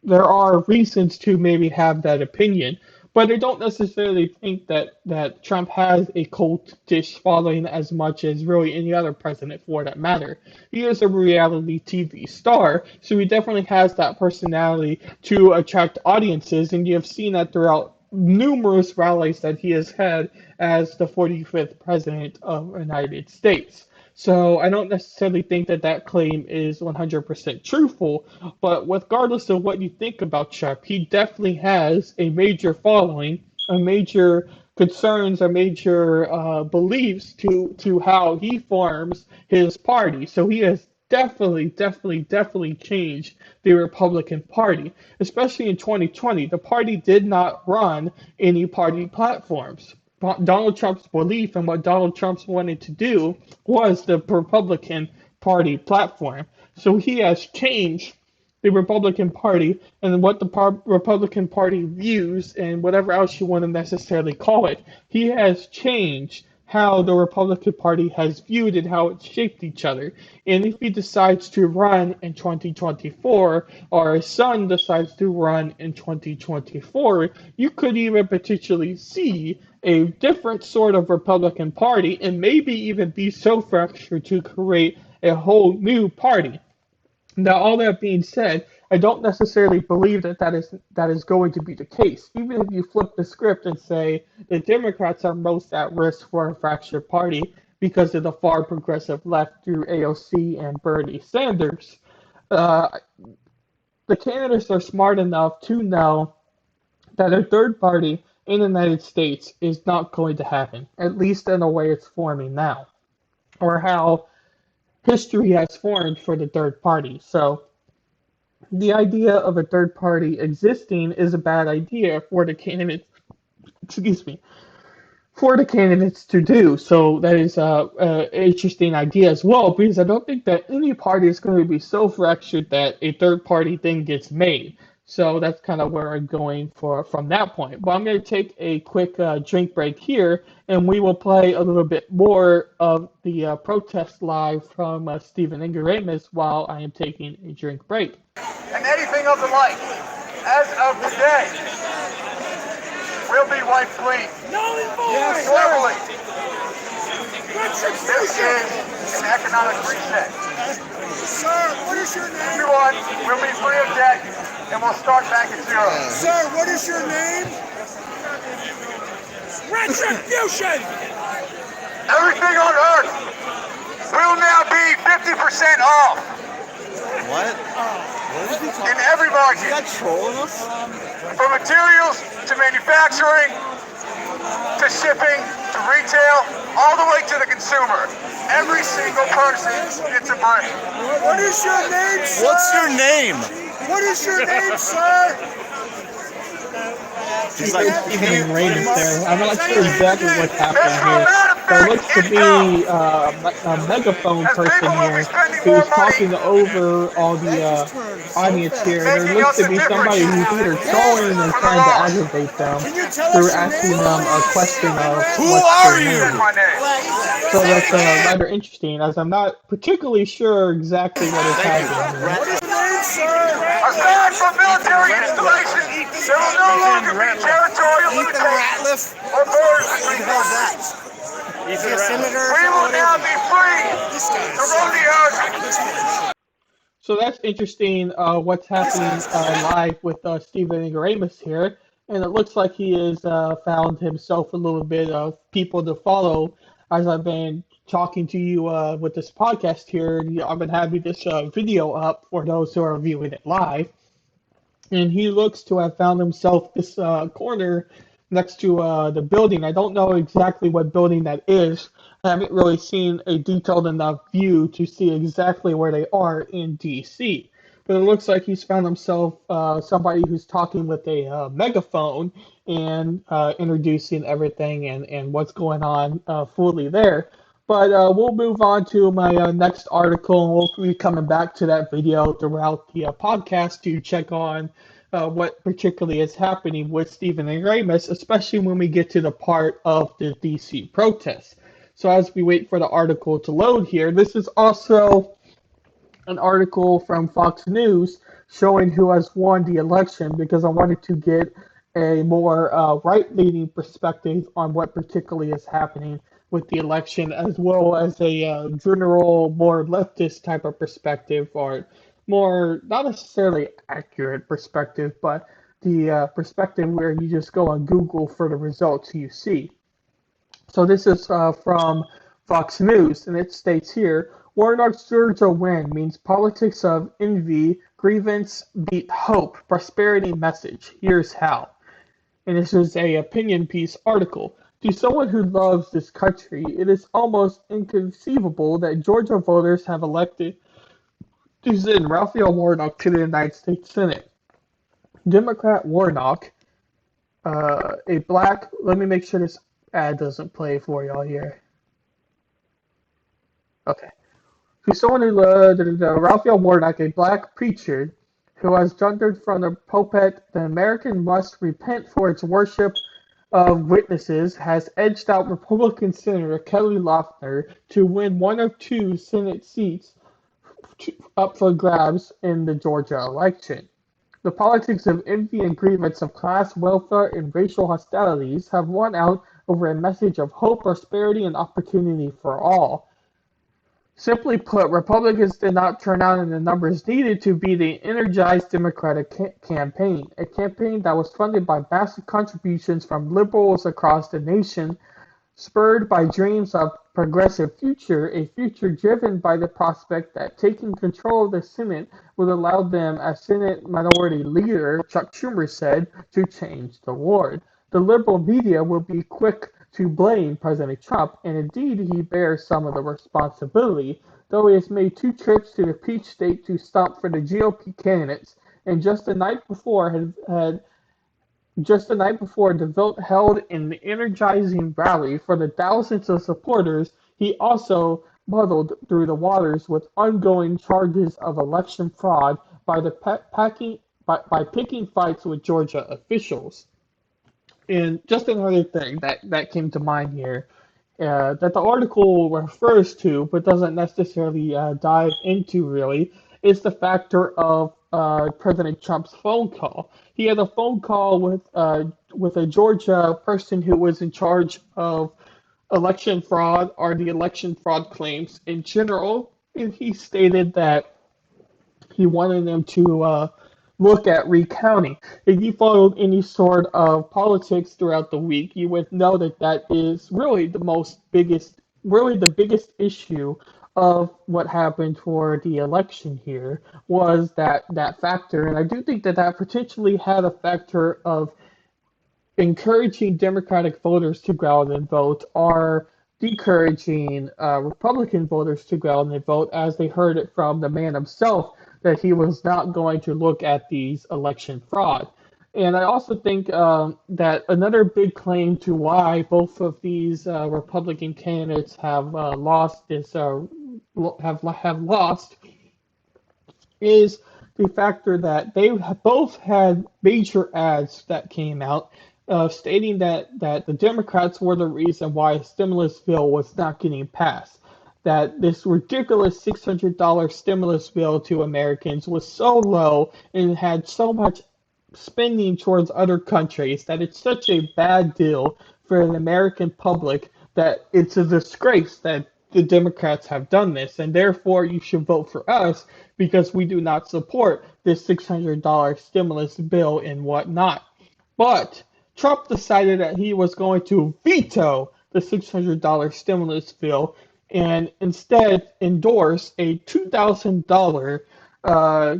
there are reasons to maybe have that opinion. But I don't necessarily think that Trump has a cultish following as much as really any other president for that matter. He is a reality TV star, so he definitely has that personality to attract audiences, and you have seen that throughout numerous rallies that he has had as the 45th president of the United States. So I don't necessarily think that that claim is 100% truthful, but regardless of what you think about Trump, he definitely has a major following, a major concerns, a major beliefs to how he forms his party. So he has definitely changed the Republican Party, especially in 2020. The party did not run any party platforms. Donald Trump's belief and what Donald Trump wanted to do was the Republican Party platform. So he has changed the Republican Party and what the Republican Party views and whatever else you want to necessarily call it. He has changed how the Republican Party has viewed and how it's shaped each other. And if he decides to run in 2024, or his son decides to run in 2024, you could even potentially see a different sort of Republican Party and maybe even be so fractured to create a whole new party. Now, all that being said, I don't necessarily believe that is going to be the case. Even if you flip the script and say the Democrats are most at risk for a fractured party because of the far progressive left through AOC and Bernie Sanders, uh, the candidates are smart enough to know that a third party in the United States is not going to happen, at least in the way it's forming now, or how history has formed for the third party. So the idea of a third party existing is a bad idea for the candidates, excuse me, for the candidates to do. So that is a interesting idea as well, because I don't think that any party is going to be so fractured that a third party thing gets made. So that's kind of where I'm going for from that point. But I'm going to take a quick drink break here, and we will play a little bit more of the protest live from Stephen Ingaramus while I am taking a drink break. And anything of the like, as of today, will be wiped clean. Null and void! Yes, globally. This Retribution! is an economic reset. Sir, what is your name? Everyone will be free of debt, and we'll start back at zero. Sir, what is your name? Retribution! Everything on Earth will now be 50% off What? What is he talking in every market. You got trolling us? From materials to manufacturing to shipping to retail, all the way to the consumer. Every single person gets a break. What is your name, sir? What's your name? What is your name, sir? He's like, Stephen Ingaramus there. I'm not sure exactly what's It's happening will here. manifest But it back looks to income. be a megaphone As person people will be here spending more who's money, talking over all the That just turned so audience here. And fast. there making looks us to a be difference somebody who's either trolling or from the trying to loss. aggravate them Can you tell through us your asking name, them a please? question of Who what's are their That's name. my you? name. So Say it that's again. rather interesting, as I'm not particularly sure exactly what is Thank you, happening here. What is your name, sir? Aside from military installations, there will no longer be territorial limitations or borders between countries. Is he a senator? We will now be free This guy to is roam the ocean. So that's interesting. What's happening live with Stephen Igaramus here, and it looks like he has found himself a little bit of people to follow. As I've been talking to you with this podcast here, I've been having this video up for those who are viewing it live, and he looks to have found himself this corner next to the building. I don't know exactly what building that is. I haven't really seen a detailed enough view to see exactly where they are in DC. But it looks like he's found himself somebody who's talking with a megaphone and introducing everything and what's going on fully there. But we'll move on to my next article, and we'll be coming back to that video throughout the podcast to check on what particularly is happening with Stephen A. Ramis, especially when we get to the part of the DC protests. So as we wait for the article to load here, this is also an article from Fox News showing who has won the election because I wanted to get a more right-leaning perspective on what particularly is happening with the election, as well as a general, more leftist type of perspective, or more not necessarily accurate perspective, but the perspective where you just go on Google for the results you see. So this is from Fox News, and it states here, Warnock's Georgia win means politics of envy, grievance beat hope, prosperity message. Here's how. And this is a opinion piece article. To someone who loves this country, it is almost inconceivable that Georgia voters have elected to send Raphael Warnock to the United States Senate. Democrat Warnock, a black, let me make sure this ad doesn't play for y'all here. Okay. To someone who Raphael Warnock, a black preacher who has thundered from the pulpit, the American must repent for its worship of witnesses, has edged out Republican Senator Kelly Loeffler to win one of two Senate seats up for grabs in the Georgia election. The politics of envy and grievance of class, welfare, and racial hostilities have won out over a message of hope, prosperity, and opportunity for all. Simply put, Republicans did not turn out in the numbers needed to beat an energized Democratic campaign, a campaign that was funded by massive contributions from liberals across the nation, spurred by dreams of progressive future, a future driven by the prospect that taking control of the Senate would allow them, as Senate Minority Leader Chuck Schumer said, to change the world. The liberal media will be quick to blame President Trump, and indeed he bears some of the responsibility, though he has made two trips to the Peach State to stump for the GOP candidates, and just the night before the vote held an energizing rally for the thousands of supporters, he also muddled through the waters with ongoing charges of election fraud by picking fights with Georgia officials. And just another thing that came to mind here that the article refers to, but doesn't necessarily dive into really, is the factor of President Trump's phone call. He had a phone call with a Georgia person who was in charge of election fraud or the election fraud claims in general, and he stated that he wanted them to look at recounting. If you followed any sort of politics throughout the week, you would know that that is really really the biggest issue of what happened for the election here was that factor. And I do think that that potentially had a factor of encouraging Democratic voters to go out and vote or discouraging Republican voters to go out and vote as they heard it from the man himself that he was not going to look at these election fraud. And I also think that another big claim to why both of these Republican candidates have lost is have lost is the factor that they both had major ads that came out stating that the Democrats were the reason why a stimulus bill was not getting passed. That this ridiculous $600 stimulus bill to Americans was so low and had so much spending towards other countries that it's such a bad deal for the American public that it's a disgrace that the Democrats have done this, and therefore you should vote for us because we do not support this $600 stimulus bill and whatnot. But Trump decided that he was going to veto the $600 stimulus bill and instead endorse a $2,000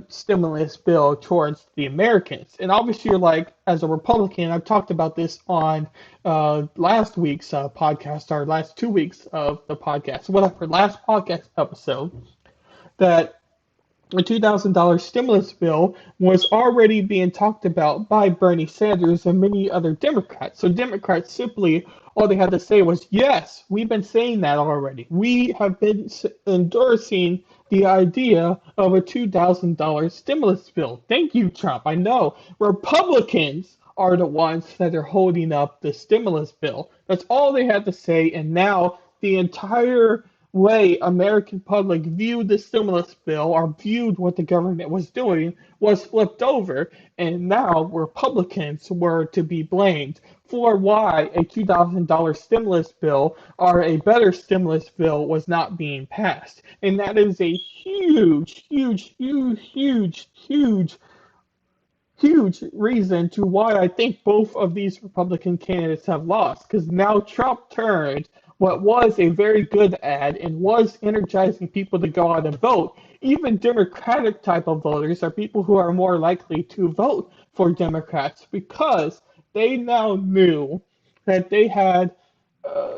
stimulus bill towards the Americans. And obviously, you're like, as a Republican, I've talked about this on last week's podcast, or last 2 weeks of the podcast, whatever, last podcast episode, that a $2,000 stimulus bill was already being talked about by Bernie Sanders and many other Democrats. So Democrats simply, all they had to say was, yes, we've been saying that already. We have been endorsing the idea of a $2,000 stimulus bill. Thank you, Trump. I know Republicans are the ones that are holding up the stimulus bill. That's all they had to say, and now the entire way American public viewed the stimulus bill or viewed what the government was doing was flipped over, and now Republicans were to be blamed for why a $2,000 stimulus bill or a better stimulus bill was not being passed. And that is a huge reason to why I think both of these Republican candidates have lost. Because now Trump turned what was a very good ad and was energizing people to go out and vote. Even Democratic type of voters are people who are more likely to vote for Democrats because they now knew that they had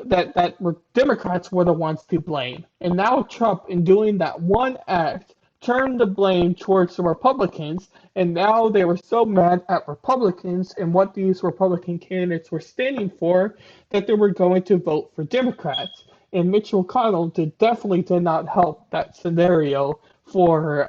that Democrats were the ones to blame. And now Trump, in doing that one act, turned the blame towards the Republicans, and now they were so mad at Republicans and what these Republican candidates were standing for that they were going to vote for Democrats. And Mitch McConnell definitely did not help that scenario for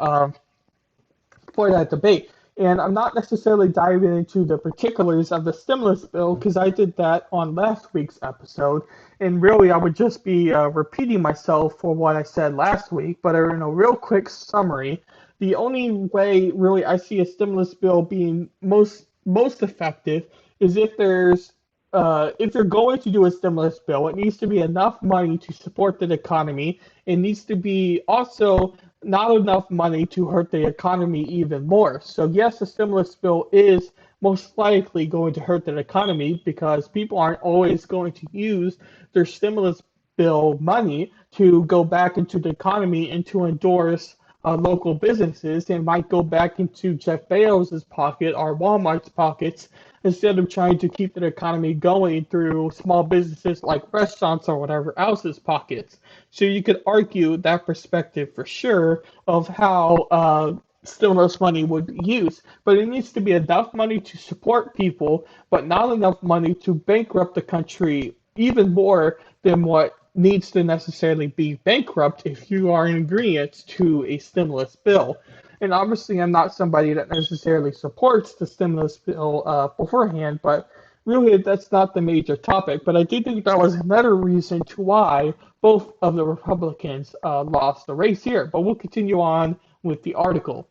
that debate. And I'm not necessarily diving into the particulars of the stimulus bill because I did that on last week's episode. And really, I would just be repeating myself for what I said last week. But in a real quick summary, the only way really I see a stimulus bill being most effective is if you're going to do a stimulus bill, it needs to be enough money to support the economy. It needs to be also not enough money to hurt the economy even more. So yes, the stimulus bill is most likely going to hurt the economy because people aren't always going to use their stimulus bill money to go back into the economy and to endorse local businesses. It might go back into Jeff Bezos' pocket or Walmart's pockets instead of trying to keep the economy going through small businesses like restaurants or whatever else's pockets. So you could argue that perspective for sure of how stimulus money would be used. But it needs to be enough money to support people, but not enough money to bankrupt the country even more than what needs to necessarily be bankrupt if you are in agreement to a stimulus bill. And obviously, I'm not somebody that necessarily supports the stimulus bill beforehand, but really that's not the major topic. But I do think that was another reason to why both of the Republicans lost the race here. But we'll continue on with the article.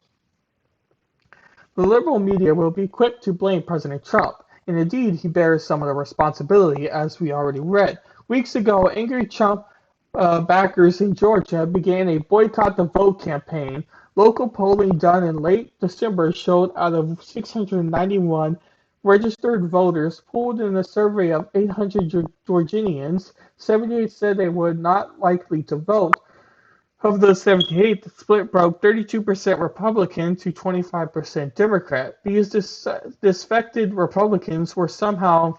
The liberal media will be quick to blame President Trump, and indeed he bears some of the responsibility, as we already read. Weeks ago, angry Trump backers in Georgia began a boycott the vote campaign. Local polling done in late December showed out of 691 registered voters polled in a survey of 800 Georgians, 78 said they were not likely to vote. Of those 78, the split broke 32% Republican to 25% Democrat. These disaffected Republicans were somehow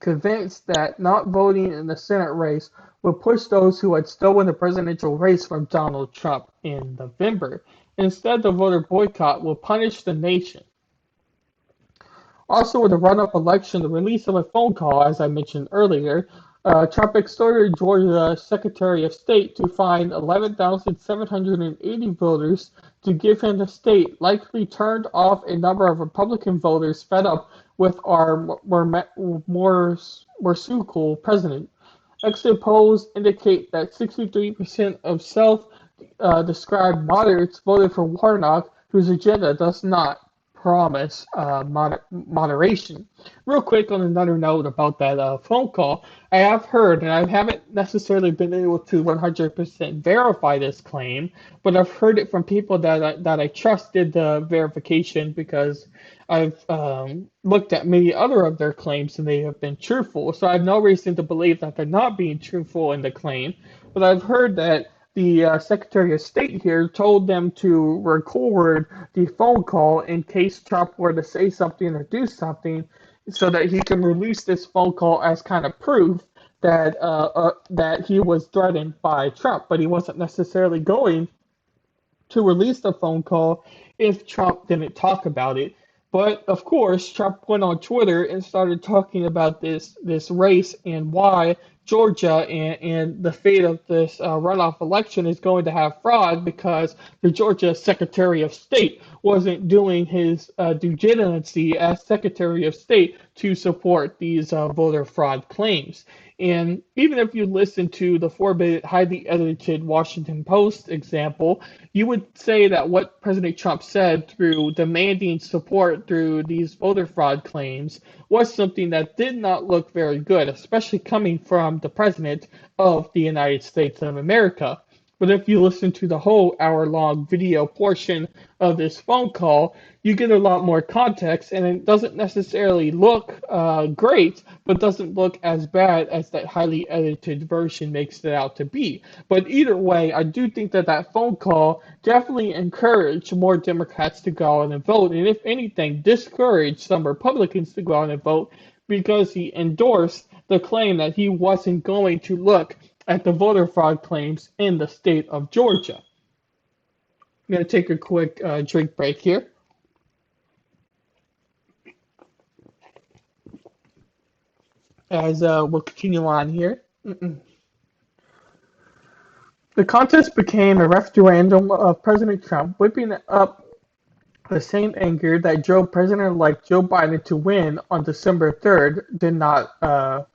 convinced that not voting in the Senate race would push those who had stolen the presidential race from Donald Trump in November. Instead, the voter boycott will punish the nation. Also, with the runoff election, the release of a phone call, as I mentioned earlier, Trump extorted Georgia Secretary of State to find 11,780 voters to give him the state, likely turned off a number of Republican voters fed up with our more cool president. Exit polls indicate that 63% of self-described moderates voted for Warnock, whose agenda does not promise moderation. Real quick on another note about that phone call, I have heard, and I haven't necessarily been able to 100% verify this claim, but I've heard it from people that I trusted the verification because I've looked at many other of their claims and they have been truthful. So I have no reason to believe that they're not being truthful in the claim. But I've heard that the Secretary of State here told them to record the phone call in case Trump were to say something or do something, so that he can release this phone call as kind of proof that he was threatened by Trump, but he wasn't necessarily going to release the phone call if Trump didn't talk about it. But of course, Trump went on Twitter and started talking about this race and why Georgia and the fate of this runoff election is going to have fraud because the Georgia Secretary of State wasn't doing his due diligence as Secretary of State to support these voter fraud claims. And even if you listen to the 4-minute highly edited Washington Post example, you would say that what President Trump said through demanding support through these voter fraud claims was something that did not look very good, especially coming from the President of the United States of America. But if you listen to the whole hour-long video portion of this phone call, you get a lot more context, and it doesn't necessarily look great, but doesn't look as bad as that highly edited version makes it out to be. But either way, I do think that that phone call definitely encouraged more Democrats to go out and vote, and if anything, discouraged some Republicans to go out and vote because he endorsed the claim that he wasn't going to look at the voter fraud claims in the state of Georgia. I'm going to take a quick drink break here. As we'll continue on here. The contest became a referendum of President Trump, whipping up the same anger that drove President-elect Joe Biden to win on December 3rd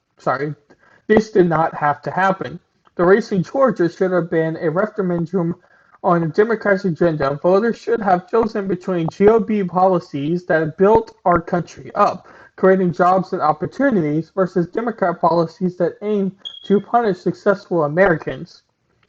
this did not have to happen. The race in Georgia should have been a referendum on the Democrats' agenda. Voters should have chosen between GOP policies that built our country up, creating jobs and opportunities, versus Democrat policies that aim to punish successful Americans.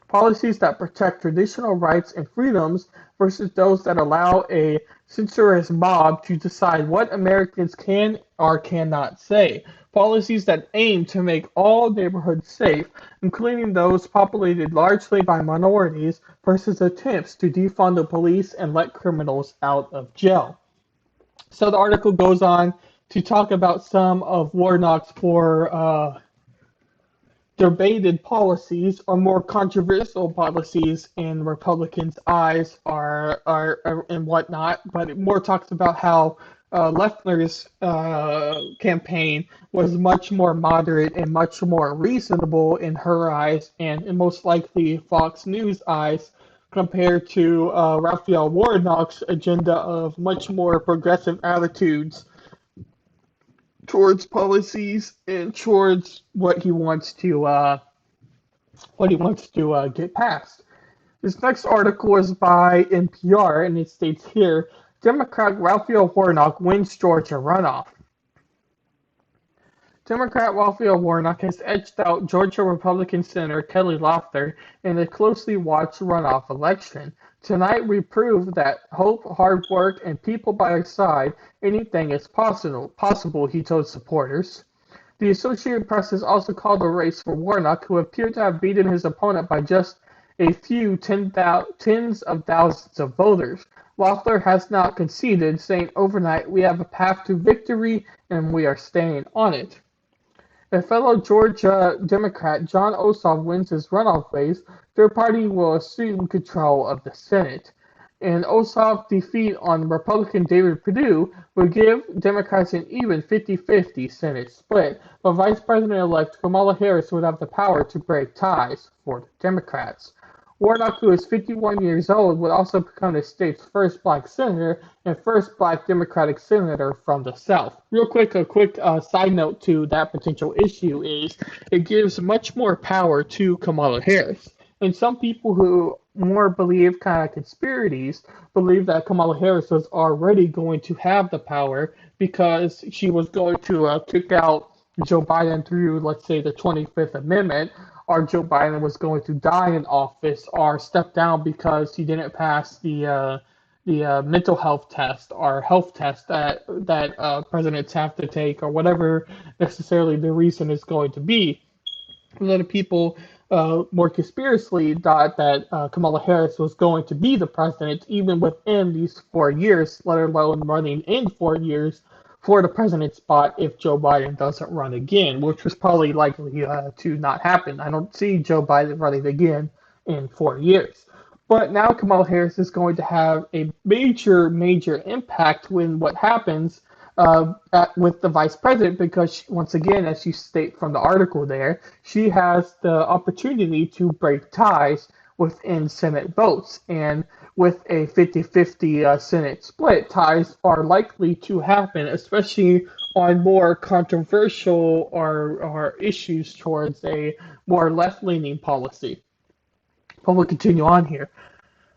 Policies that protect traditional rights and freedoms versus those that allow a censorious mob to decide what Americans can or cannot say. Policies that aim to make all neighborhoods safe, including those populated largely by minorities, versus attempts to defund the police and let criminals out of jail. So the article goes on to talk about some of Warnock's more debated policies or more controversial policies in Republicans' eyes are and whatnot, but it more talks about how Leffler's campaign was much more moderate and much more reasonable in her eyes and most likely Fox News eyes compared to Raphael Warnock's agenda of much more progressive attitudes towards policies and towards what he wants to get passed. This next article is by NPR, and it states here, Democrat Raphael Warnock wins Georgia runoff. Democrat Raphael Warnock has edged out Georgia Republican Senator Kelly Loeffler in a closely watched runoff election. Tonight we proved that hope, hard work, and people by our side, anything is possible, he told supporters. The Associated Press has also called the race for Warnock, who appeared to have beaten his opponent by just a few tens of thousands of voters. Loeffler has not conceded, saying overnight, we have a path to victory and we are staying on it. If fellow Georgia Democrat Jon Ossoff wins his runoff race, their party will assume control of the Senate. An Ossoff defeat on Republican David Perdue would give Democrats an even 50-50 Senate split, but Vice President-elect Kamala Harris would have the power to break ties for the Democrats. Warnock, who is 51 years old, would also become the state's first black senator and first black Democratic senator from the South. Real quick, a quick side note to that potential issue is it gives much more power to Kamala Harris. And some people who more believe kind of conspiracies believe that Kamala Harris was already going to have the power because she was going to kick out Joe Biden through, let's say, the 25th Amendment, or Joe Biden was going to die in office or step down because he didn't pass the mental health test or health test that presidents have to take, or whatever necessarily the reason is going to be. A lot of people more conspiracy thought that Kamala Harris was going to be the president even within these 4 years, let alone running in 4 years for the president spot if Joe Biden doesn't run again, which was probably likely to not happen. I don't see Joe Biden running again in 4 years. But now Kamala Harris is going to have a major, major impact when what happens with the vice president, because once again, as you state from the article there, she has the opportunity to break ties within Senate votes. And with a 50-50 Senate split, ties are likely to happen, especially on more controversial or issues towards a more left-leaning policy. But we'll continue on here.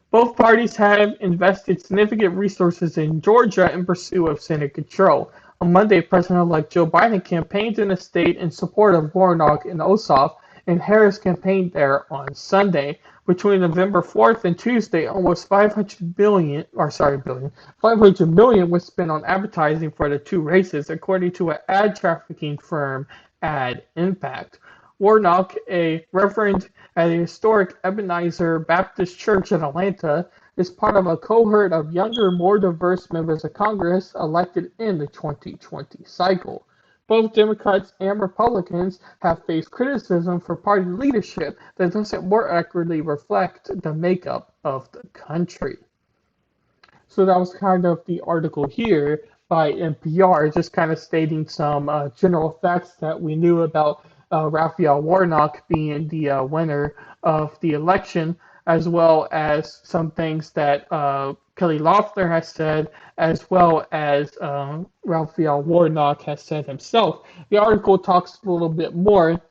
Both parties have invested significant resources in Georgia in pursuit of Senate control. On Monday, President-elect Joe Biden campaigned in the state in support of Warnock and Ossoff, and Harris campaigned there on Sunday. Between November 4th and Tuesday, almost $500 million was spent on advertising for the two races, according to an ad trafficking firm, Ad Impact. Warnock, a reverend at a historic Ebenezer Baptist Church in Atlanta, is part of a cohort of younger, more diverse members of Congress elected in the 2020 cycle. Both Democrats and Republicans have faced criticism for party leadership that doesn't more accurately reflect the makeup of the country. So that was kind of the article here by NPR, just kind of stating some general facts that we knew about Raphael Warnock being the winner of the election, as well as some things that Kelly Loeffler has said, as well as Raphael Warnock has said himself. The article talks a little bit more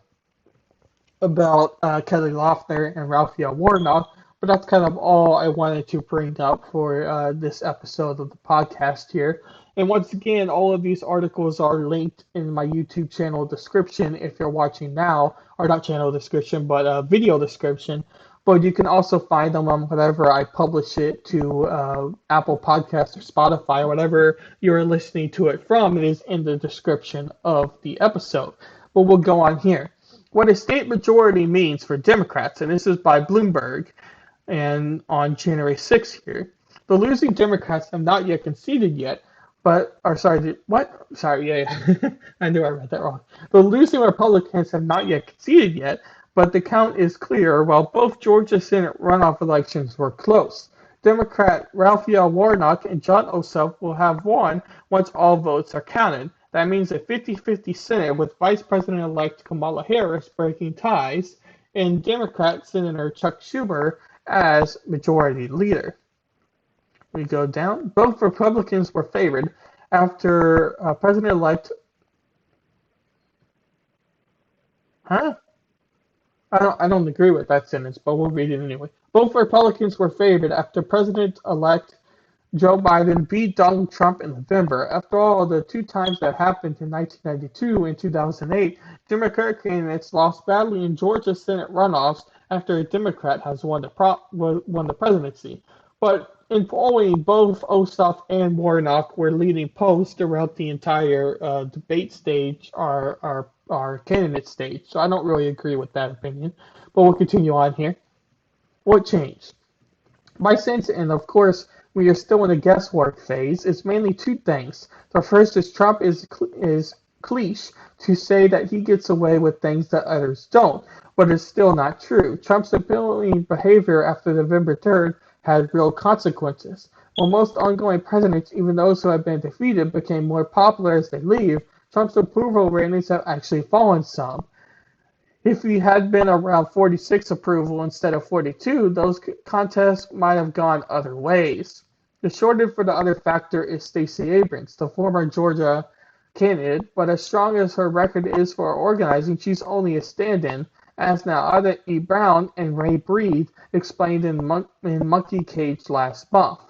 about Kelly Loeffler and Raphael Warnock, but that's kind of all I wanted to bring up for this episode of the podcast here. And once again, all of these articles are linked in my YouTube channel description if you're watching now, or not channel description, but video description. But you can also find them on whatever I publish it to Apple Podcasts or Spotify, or whatever you're listening to it from. It is in the description of the episode. But we'll go on here. What a state majority means for Democrats, and this is by Bloomberg, and on January 6th here. The losing Democrats have not yet conceded yet, I knew I read that wrong. The losing Republicans have not yet conceded yet, but the count is clear while both Georgia Senate runoff elections were close. Democrat Raphael Warnock and John Ossoff will have won once all votes are counted. That means a 50-50 Senate with Vice President-elect Kamala Harris breaking ties and Democrat Senator Chuck Schumer as majority leader. We go down. Both Republicans were favored after President-elect. I don't agree with that sentence, but we'll read it anyway. Both Republicans were favored after President-elect Joe Biden beat Donald Trump in November. After all, the two times that happened in 1992 and 2008, Democratic candidates lost badly in Georgia Senate runoffs after a Democrat has won the presidency. But in polling, both Ossoff and Warnock were leading polls throughout the entire debate stage, or candidate stage. So I don't really agree with that opinion. But we'll continue on here. What changed? My sense, and of course, we are still in a guesswork phase, is mainly two things. The first is Trump is cliche to say that he gets away with things that others don't, but it's still not true. Trump's appealing behavior after November 3rd had real consequences. While most ongoing presidents, even those who have been defeated, became more popular as they leave, Trump's approval ratings have actually fallen some. If he had been around 46 approval instead of 42, those contests might have gone other ways. The shortage for the other factor is Stacey Abrams, the former Georgia candidate, but as strong as her record is for organizing, she's only a stand-in, as now Ada E. Brown and Ray Breed explained in Monkey Cage last month.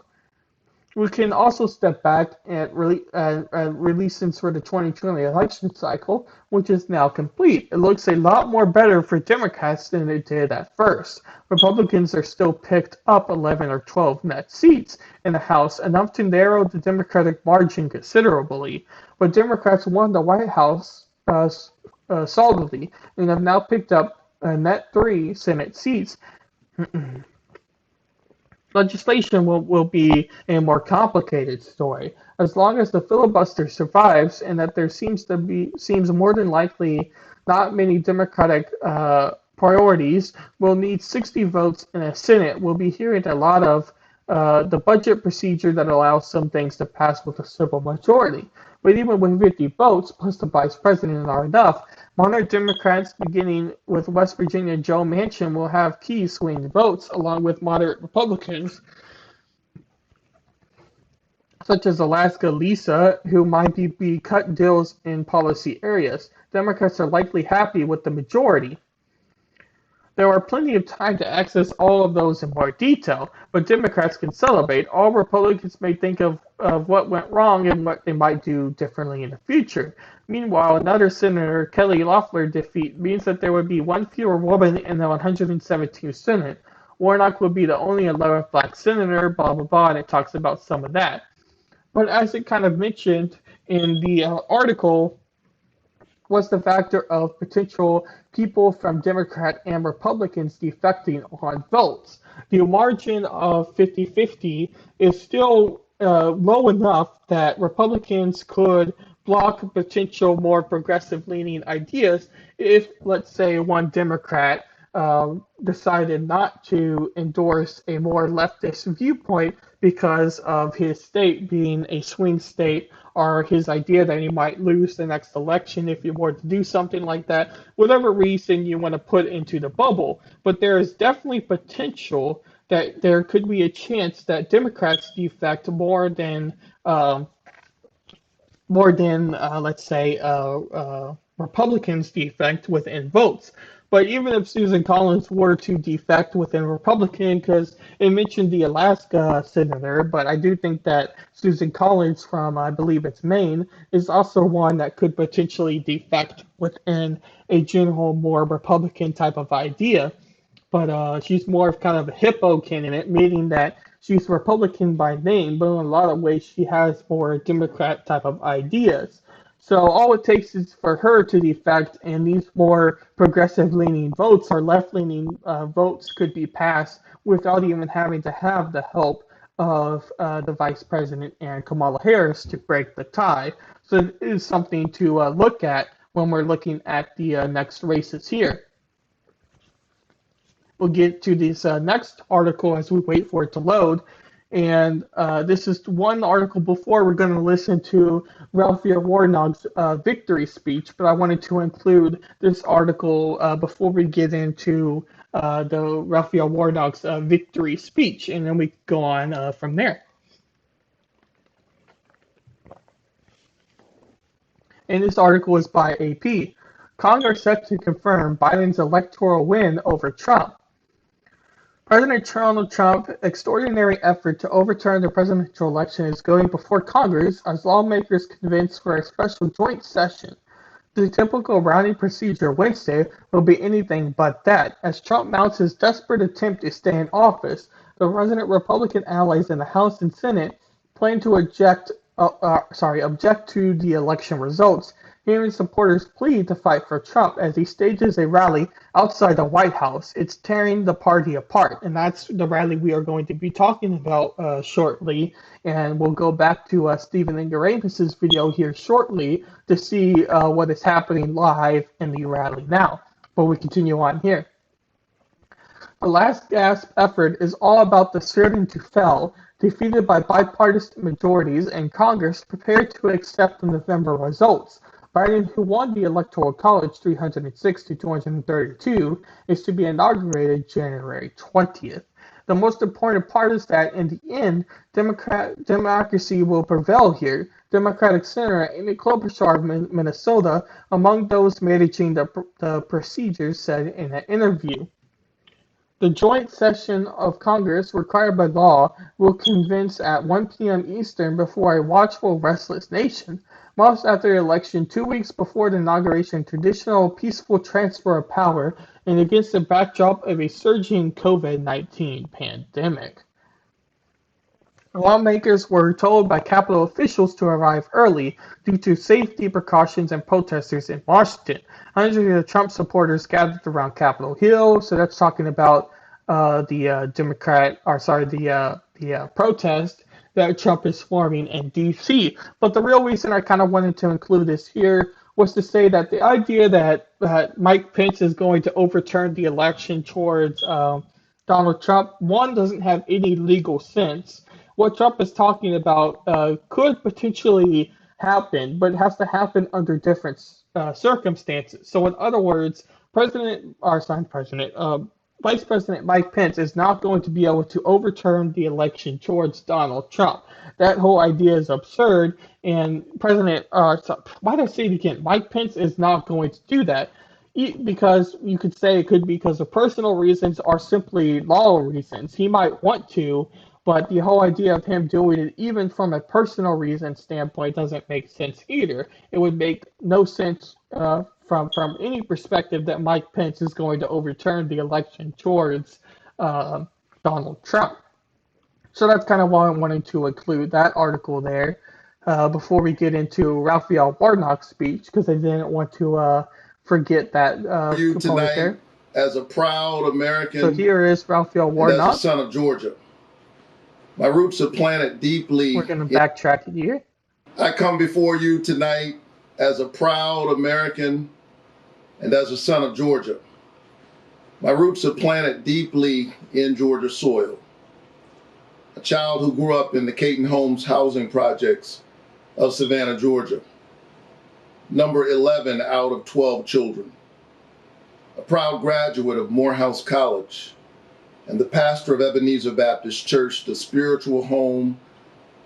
We can also step back at releases for the 2020 election cycle, which is now complete. It looks a lot more better for Democrats than it did at first. Republicans are still picked up 11 or 12 net seats in the House, enough to narrow the Democratic margin considerably. But Democrats won the White House solidly and have now picked up a net 3 Senate seats. Legislation will be a more complicated story. As long as the filibuster survives, and that there seems more than likely not many Democratic priorities, will need 60 votes in a Senate. We'll be hearing a lot of the budget procedure that allows some things to pass with a simple majority. But even with 50 votes, plus the vice president are enough, moderate Democrats, beginning with West Virginia Joe Manchin, will have key swing votes, along with moderate Republicans, such as Alaska Lisa, who might be cut deals in policy areas. Democrats are likely happy with the majority. There are plenty of time to access all of those in more detail, but Democrats can celebrate. All Republicans may think of what went wrong and what they might do differently in the future. Meanwhile, another Senator, Kelly Loeffler, defeat means that there would be one fewer woman in the 117th Senate. Warnock would be the only 11th black senator, blah, blah, blah, and it talks about some of that. But as it kind of mentioned in the article, was the factor of potential people from Democrat and Republicans defecting on votes. The margin of 50-50 is still low enough that Republicans could block potential more progressive-leaning ideas if, let's say, one Democrat decided not to endorse a more leftist viewpoint because of his state being a swing state, or his idea that he might lose the next election if he were to do something like that, whatever reason you want to put into the bubble. But there is definitely potential that there could be a chance that Democrats defect more than let's say, Republicans defect within votes. But even if Susan Collins were to defect within Republican, because it mentioned the Alaska senator, but I do think that Susan Collins from, I believe it's Maine, is also one that could potentially defect within a general, more Republican type of idea. But she's more of kind of a hippo candidate, meaning that she's Republican by name, but in a lot of ways she has more Democrat type of ideas. So all it takes is for her to defect, and these more progressive-leaning votes or left-leaning votes could be passed without even having to have the help of the vice president and Kamala Harris to break the tie. So it is something to look at when we're looking at the next races here. We'll get to this next article as we wait for it to load. And this is one article before we're going to listen to Raphael Warnock's victory speech, but I wanted to include this article before we get into the Raphael Warnock's victory speech, and then we go on from there. And this article is by AP. Congress set to confirm Biden's electoral win over Trump. President Donald Trump's extraordinary effort to overturn the presidential election is going before Congress as lawmakers convene for a special joint session. The typical rounding procedure Wednesday will be anything but that, as Trump mounts his desperate attempt to stay in office. The President Republican allies in the House and Senate plan to object to the election results, hearing supporters plead to fight for Trump as he stages a rally outside the White House. It's tearing the party apart, and that's the rally we are going to be talking about shortly. And we'll go back to Stephen Ingaramus's video here shortly to see what is happening live in the rally now. But we continue on here. The last gasp effort is all about the certain to fail, defeated by bipartisan majorities in Congress prepared to accept the November results. Biden, who won the Electoral College 306 to 232, is to be inaugurated January 20th. The most important part is that in the end, democracy will prevail here. Democratic Senator Amy Klobuchar of Minnesota, among those managing the procedures, said in an interview. The joint session of Congress, required by law, will convene at 1 p.m. Eastern before a watchful, restless nation. Months after the election, 2 weeks before the inauguration, traditional peaceful transfer of power, and against the backdrop of a surging COVID-19 pandemic. Lawmakers were told by Capitol officials to arrive early due to safety precautions and protesters in Washington. Hundreds of Trump supporters gathered around Capitol Hill, so that's talking about the protest that Trump is forming in D.C. But the real reason I kind of wanted to include this here was to say that the idea that Mike Pence is going to overturn the election towards Donald Trump, one, doesn't have any legal sense. What Trump is talking about could potentially happen, but it has to happen under different circumstances. So, in other words, Vice President Mike Pence is not going to be able to overturn the election towards Donald Trump. That whole idea is absurd, and why did I say it again? Mike Pence is not going to do that. Because you could say it could be because of personal reasons or simply law reasons. He might want to, but the whole idea of him doing it, even from a personal reason standpoint, doesn't make sense either. It would make no sense from any perspective that Mike Pence is going to overturn the election towards Donald Trump. So that's kind of why I wanted to include that article there before we get into Raphael Warnock's speech, because I didn't want to forget that you component tonight there. as a proud American So here is Raphael and as a Warnock. son of Georgia. My roots are planted deeply. We're going to backtrack here. I come before you tonight as a proud American and as a son of Georgia. My roots are planted deeply in Georgia soil. A child who grew up in the Caton Homes housing projects of Savannah, Georgia. Number 11 out of 12 children. A proud graduate of Morehouse College and the pastor of Ebenezer Baptist Church, the spiritual home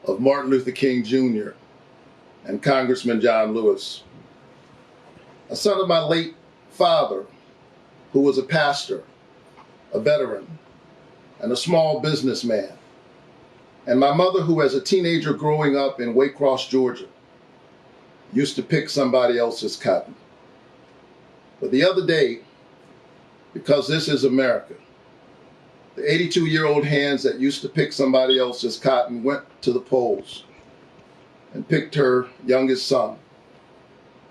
of Martin Luther King Jr. and Congressman John Lewis. A son of my late father, who was a pastor, a veteran, and a small businessman. And my mother, who as a teenager growing up in Waycross, Georgia, used to pick somebody else's cotton. But the other day, because this is America, the 82-year-old hands that used to pick somebody else's cotton went to the polls and picked her youngest son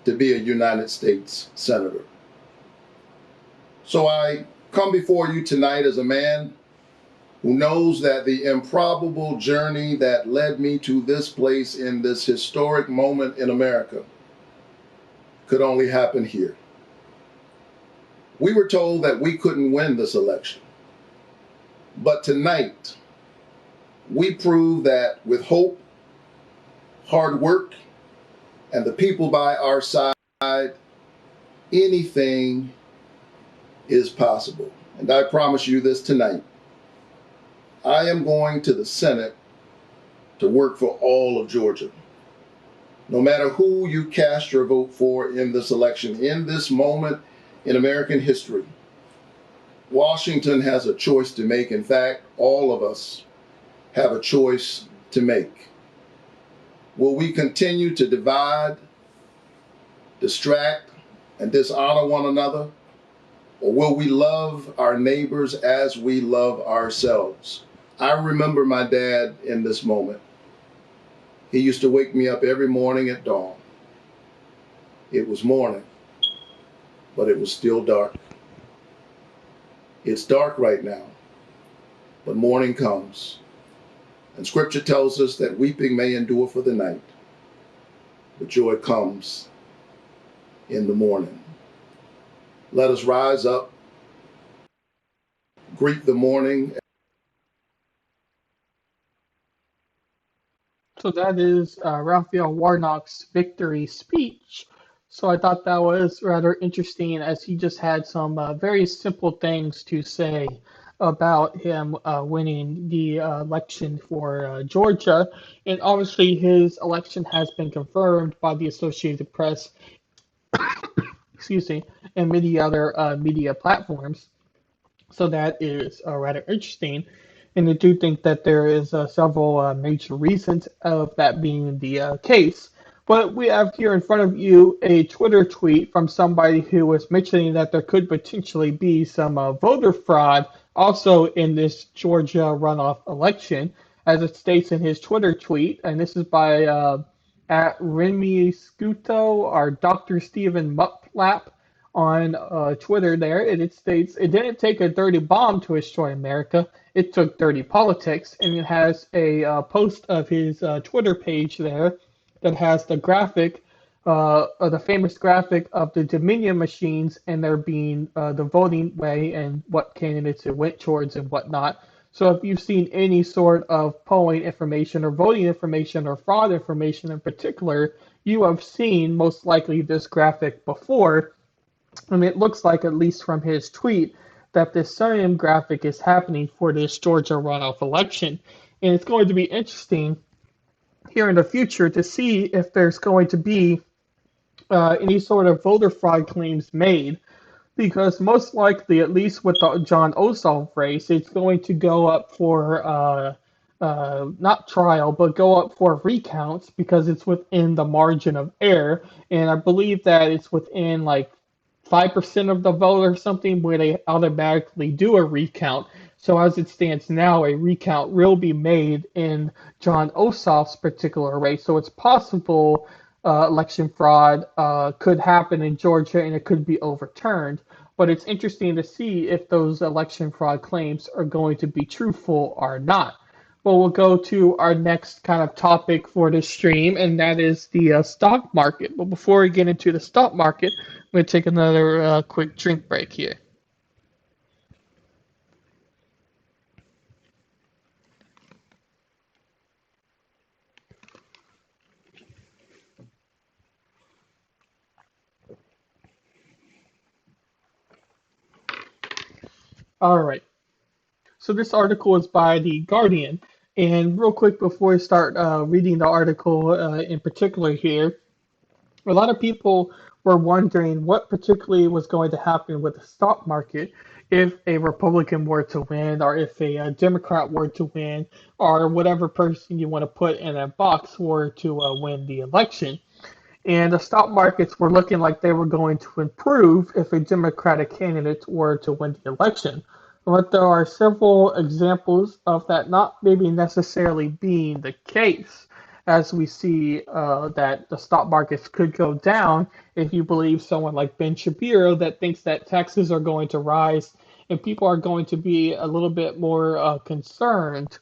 to be a United States Senator. So I come before you tonight as a man who knows that the improbable journey that led me to this place in this historic moment in America could only happen here. We were told that we couldn't win this election. But tonight, we prove that with hope, hard work, and the people by our side, anything is possible. And I promise you this tonight. I am going to the Senate to work for all of Georgia. No matter who you cast your vote for in this election, in this moment in American history, Washington has a choice to make. In fact, all of us have a choice to make. Will we continue to divide, distract, and dishonor one another? Or will we love our neighbors as we love ourselves? I remember my dad in this moment. He used to wake me up every morning at dawn. It was morning, but it was still dark. It's dark right now, but morning comes. And scripture tells us that weeping may endure for the night, but joy comes in the morning. Let us rise up, greet the morning. So that is Raphael Warnock's victory speech. So I thought that was rather interesting as he just had some very simple things to say about him winning the election for Georgia. And obviously, his election has been confirmed by the Associated Press, excuse me, and many other media platforms. So that is rather interesting. And I do think that there is several major reasons of that being the case. But we have here in front of you a Twitter tweet from somebody who was mentioning that there could potentially be some voter fraud also in this Georgia runoff election, as it states in his Twitter tweet. And this is by at Remy Scuto or Dr. Stephen Muplap on Twitter there, and it states it didn't take a dirty bomb to destroy America. It took dirty politics, and it has a post of his Twitter page there that has the graphic, the famous graphic of the Dominion machines and there being the voting way and what candidates it went towards and whatnot. So if you've seen any sort of polling information or voting information or fraud information in particular, you have seen most likely this graphic before. And it looks like, at least from his tweet, that this same graphic is happening for this Georgia runoff election. And it's going to be interesting here in the future to see if there's going to be any sort of voter fraud claims made. Because most likely, at least with the John Ossoff race, it's going to go up for not trial, but go up for recounts because it's within the margin of error. And I believe that it's within like 5% of the vote or something where they automatically do a recount. So as it stands now, a recount will be made in John Ossoff's particular race. So it's possible election fraud could happen in Georgia and it could be overturned. But it's interesting to see if those election fraud claims are going to be truthful or not. Well, we'll go to our next kind of topic for this stream, and that is the stock market. But before we get into the stock market, I'm going to take another quick drink break here. All right. So this article is by The Guardian. And real quick before we start reading the article in particular here, a lot of people were wondering what particularly was going to happen with the stock market if a Republican were to win, or if a Democrat were to win, or whatever person you want to put in a box were to win the election. And the stock markets were looking like they were going to improve if a Democratic candidate were to win the election. But there are several examples of that not maybe necessarily being the case, as we see that the stock markets could go down if you believe someone like Ben Shapiro that thinks that taxes are going to rise and people are going to be a little bit more concerned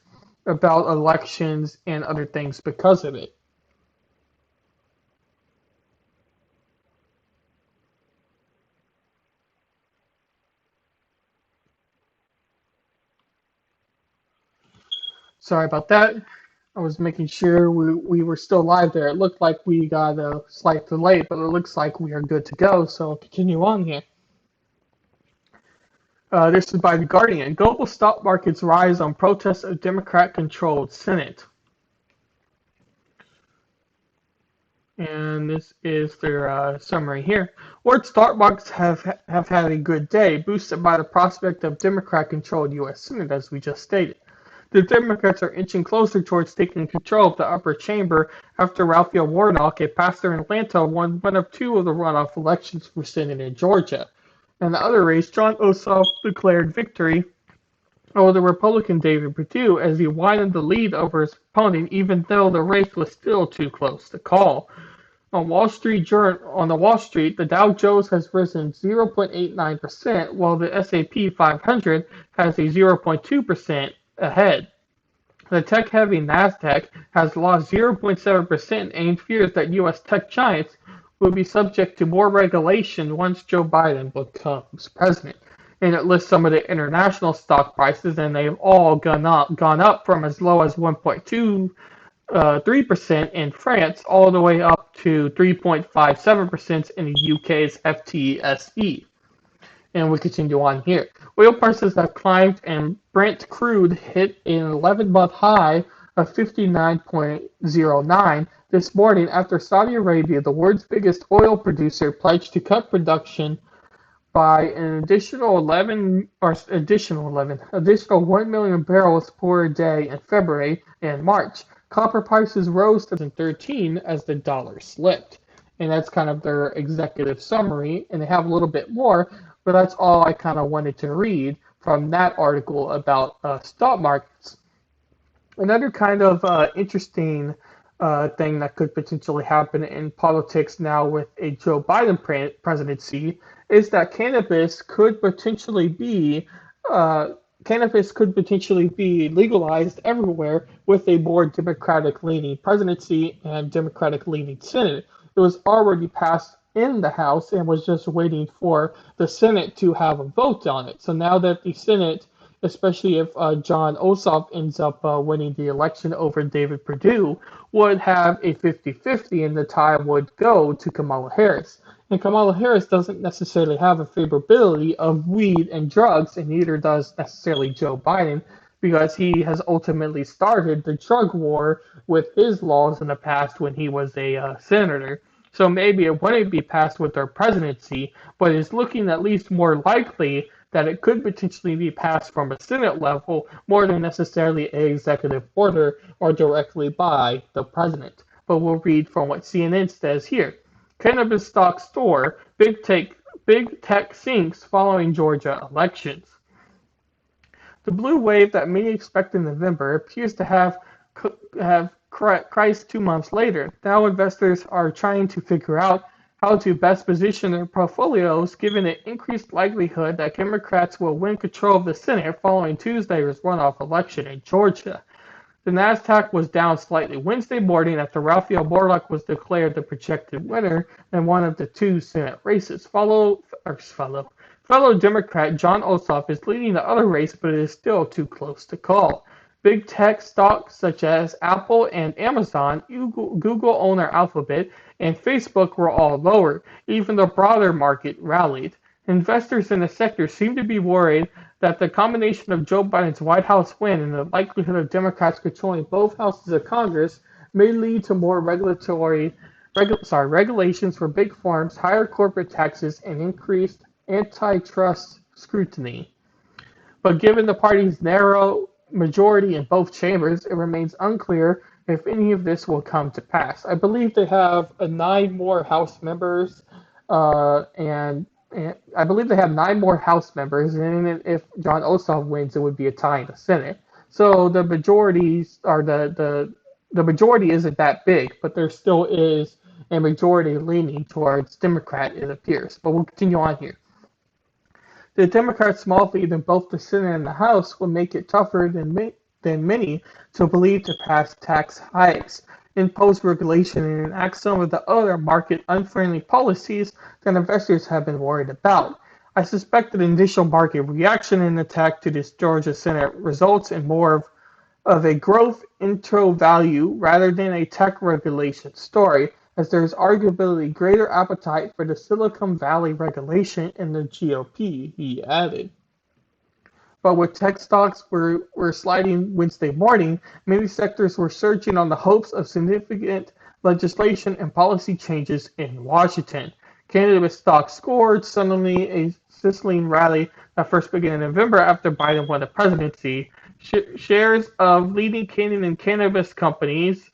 about elections and other things because of it. Sorry about that. I was making sure we were still live there. It looked like we got a slight delay, but it looks like we are good to go. So I'll continue on here. This is by The Guardian. Global stock markets rise on protests of Democrat-controlled Senate. And this is their summary here. World stock markets have had a good day, boosted by the prospect of Democrat-controlled U.S. Senate, as we just stated. The Democrats are inching closer towards taking control of the upper chamber after Raphael Warnock, a pastor in Atlanta, won one of two of the runoff elections for Senate in Georgia. In the other race, John Ossoff declared victory over the Republican David Perdue as he widened the lead over his opponent, even though the race was still too close to call. On the Wall Street, the Dow Jones has risen 0.89%, while the S&P 500 has a 0.2% ahead. The tech-heavy Nasdaq has lost 0.7% and fears that U.S. tech giants will be subject to more regulation once Joe Biden becomes president. And it lists some of the international stock prices, and they've all gone up from as low as 1.23% in France all the way up to 3.57% in the UK's FTSE. And we continue on here. Oil prices have climbed, and Brent crude hit an 11-month high of 59.09 this morning after Saudi Arabia, the world's biggest oil producer, pledged to cut production by an additional 1 million barrels per day in February and March. Copper prices rose to 2013 as the dollar slipped. And that's kind of their executive summary. And they have a little bit more, but that's all I kind of wanted to read from that article about stock markets. Another kind of interesting thing that could potentially happen in politics now with a Joe Biden presidency is that cannabis could potentially be legalized everywhere with a more Democratic-leaning presidency and Democratic-leaning Senate. It was already passed in the House and was just waiting for the Senate to have a vote on it. So now that the Senate, especially if John Ossoff ends up winning the election over David Perdue, would have a 50-50 and the tie would go to Kamala Harris. And Kamala Harris doesn't necessarily have a favorability of weed and drugs, and neither does necessarily Joe Biden, because he has ultimately started the drug war with his laws in the past when he was a senator. So maybe it wouldn't be passed with their presidency, but it's looking at least more likely that it could potentially be passed from a Senate level more than necessarily an executive order or directly by the president. But we'll read from what CNN says here. Cannabis stock soar, big tech sinks following Georgia elections. The blue wave that many expect in November appears to have crashed 2 months later. Now investors are trying to figure out how to best position their portfolios given the increased likelihood that Democrats will win control of the Senate following Tuesday's runoff election in Georgia. The Nasdaq was down slightly Wednesday morning after Raphael Warnock was declared the projected winner in one of the two Senate races. Fellow Democrat John Ossoff is leading the other race, but it is still too close to call. Big tech stocks such as Apple and Amazon, Google owner Alphabet, and Facebook were all lower. Even the broader market rallied. Investors in the sector seem to be worried that the combination of Joe Biden's White House win and the likelihood of Democrats controlling both houses of Congress may lead to more regulations for big firms, higher corporate taxes, and increased antitrust scrutiny. But given the party's narrow majority in both chambers, it remains unclear if any of this will come to pass. I believe they have 9 more House members, and I believe they have 9 more House members, and if John Ossoff wins, it would be a tie in the Senate. So the majorities are the majority isn't that big, but there still is a majority leaning towards Democrat, it appears. But we'll continue on here. The Democrats' small lead in both the Senate and the House will make it tougher than many to believe to pass tax hikes, impose regulation, and enact some of the other market-unfriendly policies that investors have been worried about. I suspect that initial market reaction and attack to this Georgia Senate results in more of a growth intro value rather than a tech regulation story, as there is arguably greater appetite for the Silicon Valley regulation in the GOP, he added. But with tech stocks were sliding Wednesday morning, many sectors were surging on the hopes of significant legislation and policy changes in Washington. Cannabis stocks scored suddenly a sizzling rally that first began in November after Biden won the presidency. Shares of leading Canadian and cannabis companies,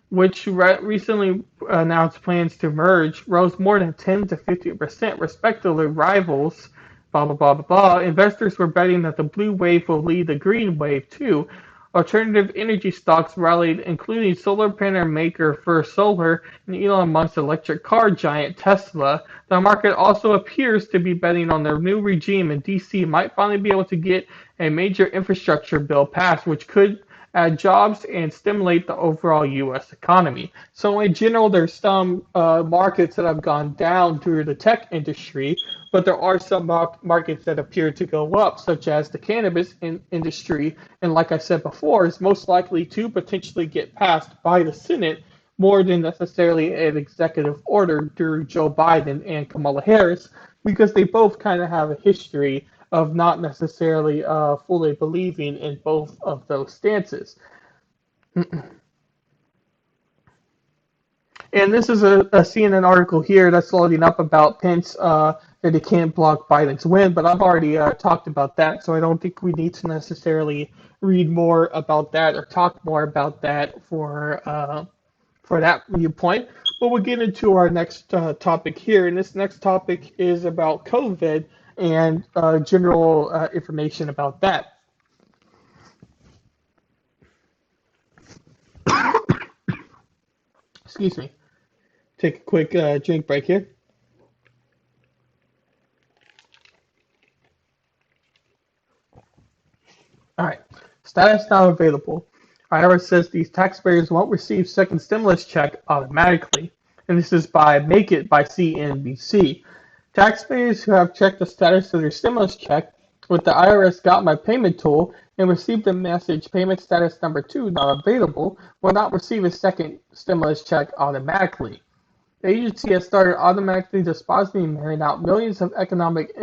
which recently announced plans to merge, rose more than 10 to 50%, respectively. Rivals, blah, blah, blah, blah, blah. Investors were betting that the blue wave will lead the green wave, too. Alternative energy stocks rallied, including solar panel maker First Solar and Elon Musk's electric car giant Tesla. The market also appears to be betting on their new regime in D.C. might finally be able to get a major infrastructure bill passed, which could add jobs, and stimulate the overall U.S. economy. So in general, there's some markets that have gone down through the tech industry, but there are some markets that appear to go up, such as the cannabis industry. And like I said before, is most likely to potentially get passed by the Senate more than necessarily an executive order through Joe Biden and Kamala Harris, because they both kind of have a history of not necessarily fully believing in both of those stances. And this is a CNN article here that's loading up about Pence that he can't block Biden's win, but I've already talked about that, so I don't think we need to necessarily read more about that or talk more about that for that viewpoint. But we'll get into our next topic here, and this next topic is about COVID and general information about that. Excuse me. Take a quick drink break here. All right. Status now available. IRS says these taxpayers won't receive second stimulus check automatically. And this is by Make It by CNBC. Taxpayers who have checked the status of their stimulus check with the IRS Got My Payment tool and received the message payment status number 2 not available will not receive a second stimulus check automatically. The agency has started automatically dispositing and mailing out millions of economic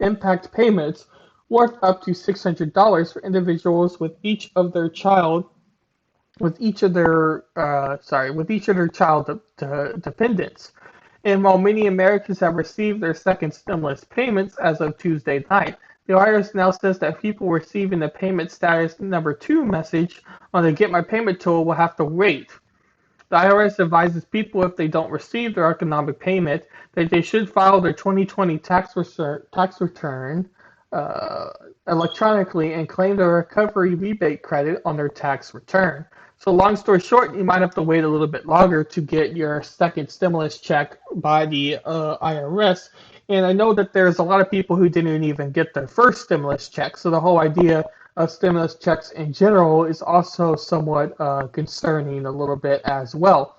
impact payments worth up to $600 for individuals with each of their child dependents. And while many Americans have received their second stimulus payments as of Tuesday night, the IRS now says that people receiving the payment status number 2 message on the Get My Payment tool will have to wait. The IRS advises people if they don't receive their economic payment that they should file their 2020 tax return electronically and claim the recovery rebate credit on their tax return. So long story short, you might have to wait a little bit longer to get your second stimulus check by the IRS. And I know that there's a lot of people who didn't even get their first stimulus check. So the whole idea of stimulus checks in general is also somewhat concerning a little bit as well.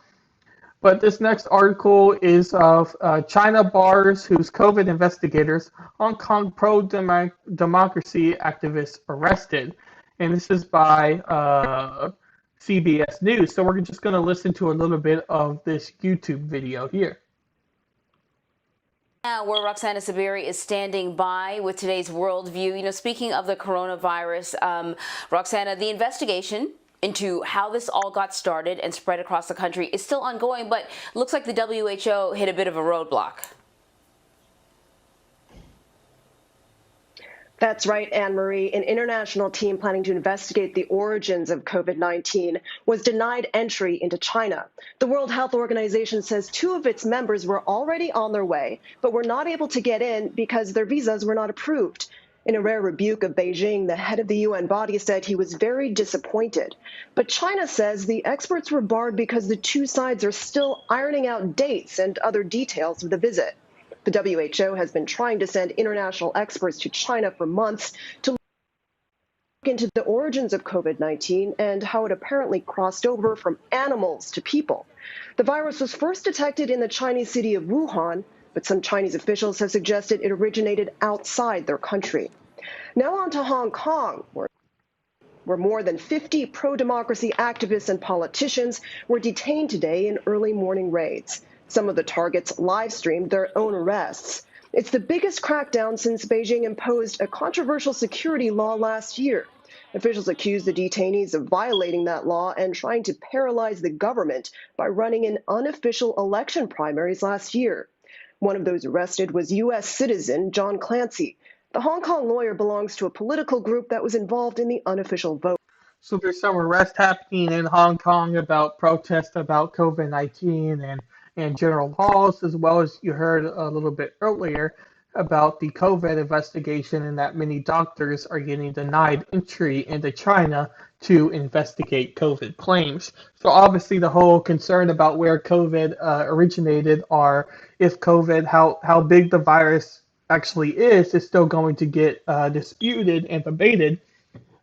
But this next article is of China bars whose COVID investigators, Hong Kong pro-democracy activists arrested. And this is by CBS News. So we're just going to listen to a little bit of this YouTube video here. Now, where Roxana Saberi is standing by with today's Worldview. You know, speaking of the coronavirus, Roxana, the investigation into how this all got started and spread across the country is still ongoing, but looks like the WHO hit a bit of a roadblock. That's right, Anne-Marie. An international team planning to investigate the origins of COVID-19 was denied entry into China. The World Health Organization says 2 of its members were already on their way, but were not able to get in because their visas were not approved. In a rare rebuke of Beijing, the head of the UN body said he was very disappointed. But China says the experts were barred because the 2 sides are still ironing out dates and other details of the visit. The WHO has been trying to send international experts to China for months to look into the origins of COVID-19 and how it apparently crossed over from animals to people. The virus was first detected in the Chinese city of Wuhan, but some Chinese officials have suggested it originated outside their country. Now on to Hong Kong, where more than 50 pro-democracy activists and politicians were detained today in early morning raids. Some of the targets live-streamed their own arrests. It's the biggest crackdown since Beijing imposed a controversial security law last year. Officials accuse the detainees of violating that law and trying to paralyze the government by running an unofficial election primaries last year. One of those arrested was U.S. citizen John Clancy. The Hong Kong lawyer belongs to a political group that was involved in the unofficial vote. So there's some arrests happening in Hong Kong about protests about COVID-19 and general laws, as well as you heard a little bit earlier about the COVID investigation and that many doctors are getting denied entry into China to investigate COVID claims. So obviously the whole concern about where COVID originated, or if COVID, how big the virus actually is still going to get disputed and debated.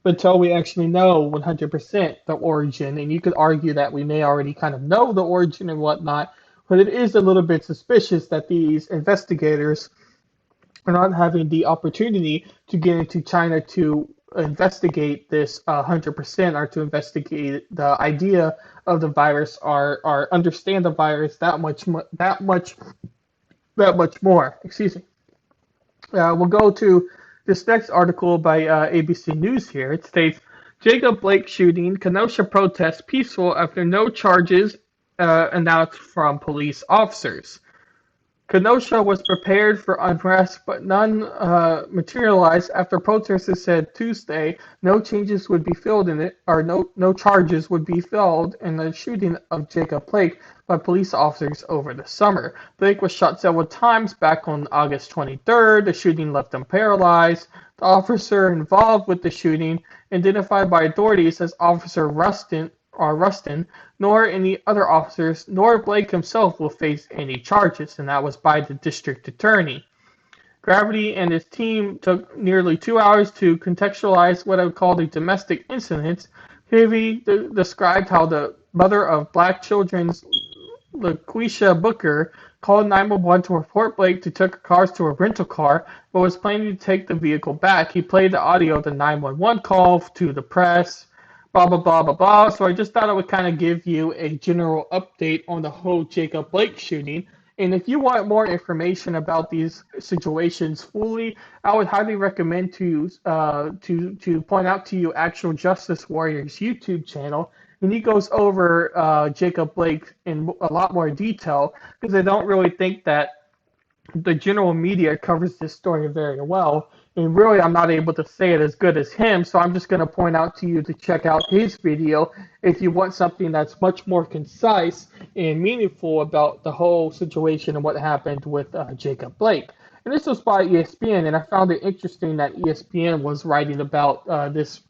until we actually know 100% the origin. And you could argue that we may already kind of know the origin and whatnot, but it is a little bit suspicious that these investigators are not having the opportunity to get into China to investigate this 100% or to investigate the idea of the virus or understand the virus that much more. Excuse me. We'll go to this next article by ABC News here. It states Jacob Blake shooting, Kenosha protests peaceful after no charges announced from police officers. Kenosha was prepared for unrest, but none materialized after protesters said Tuesday no changes would be filled in it, or no charges would be filed in the shooting of Jacob Blake by police officers over the summer. Blake was shot several times back on August 23rd. The shooting left him paralyzed. The officer involved with the shooting, identified by authorities as Officer Rustin, nor any other officers, nor Blake himself will face any charges, and that was by the district attorney. Gravity and his team took nearly 2 hours to contextualize what I would call the domestic incidents. Hyvee described how the mother of black children's LaQuisha Booker called 911 to report Blake took cars to a rental car, but was planning to take the vehicle back. He played the audio of the 911 call to the press, blah, blah, blah, blah, blah. So I just thought I would kind of give you a general update on the whole Jacob Blake shooting. And if you want more information about these situations fully, I would highly recommend to point out to you Actual Justice Warriors YouTube channel. And he goes over Jacob Blake in a lot more detail because I don't really think that the general media covers this story very well. And really, I'm not able to say it as good as him, so I'm just going to point out to you to check out his video if you want something that's much more concise and meaningful about the whole situation and what happened with Jacob Blake. And this was by ESPN, and I found it interesting that ESPN was writing about this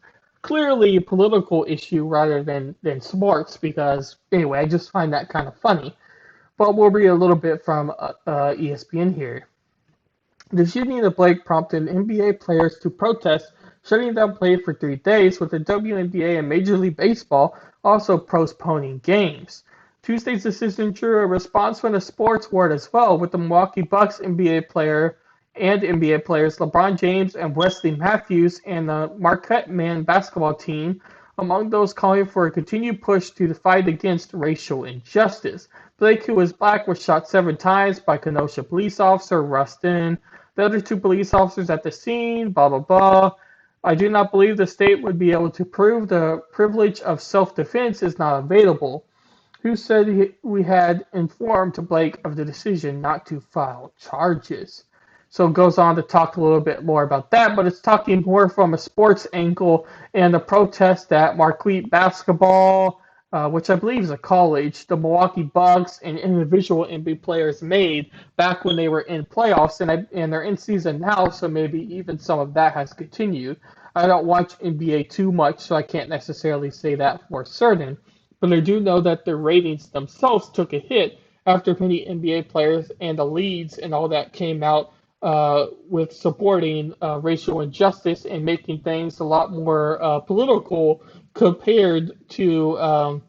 clearly political issue rather than sports, because, anyway, I just find that kind of funny. But we'll read a little bit from ESPN here. The shooting of Blake prompted NBA players to protest shutting down play for 3 days, with the WNBA and Major League Baseball also postponing games. Tuesday's decision drew a response from the sports world as well, with the Milwaukee Bucks NBA player and NBA players LeBron James and Wesley Matthews and the Marquette men basketball team among those calling for a continued push to the fight against racial injustice. Blake, who was black, was shot 7 times by Kenosha police officer Rustin. The other 2 police officers at the scene, blah, blah, blah. I do not believe the state would be able to prove the privilege of self-defense is not available. Who said we had informed Blake of the decision not to file charges? So it goes on to talk a little bit more about that, but it's talking more from a sports angle and the protest that Marquette basketball, which I believe is a college, the Milwaukee Bucks and individual NBA players made back when they were in playoffs, and they're in season now, so maybe even some of that has continued. I don't watch NBA too much, so I can't necessarily say that for certain, but I do know that their ratings themselves took a hit after many NBA players and the leads and all that came out with supporting racial injustice and making things a lot more political compared to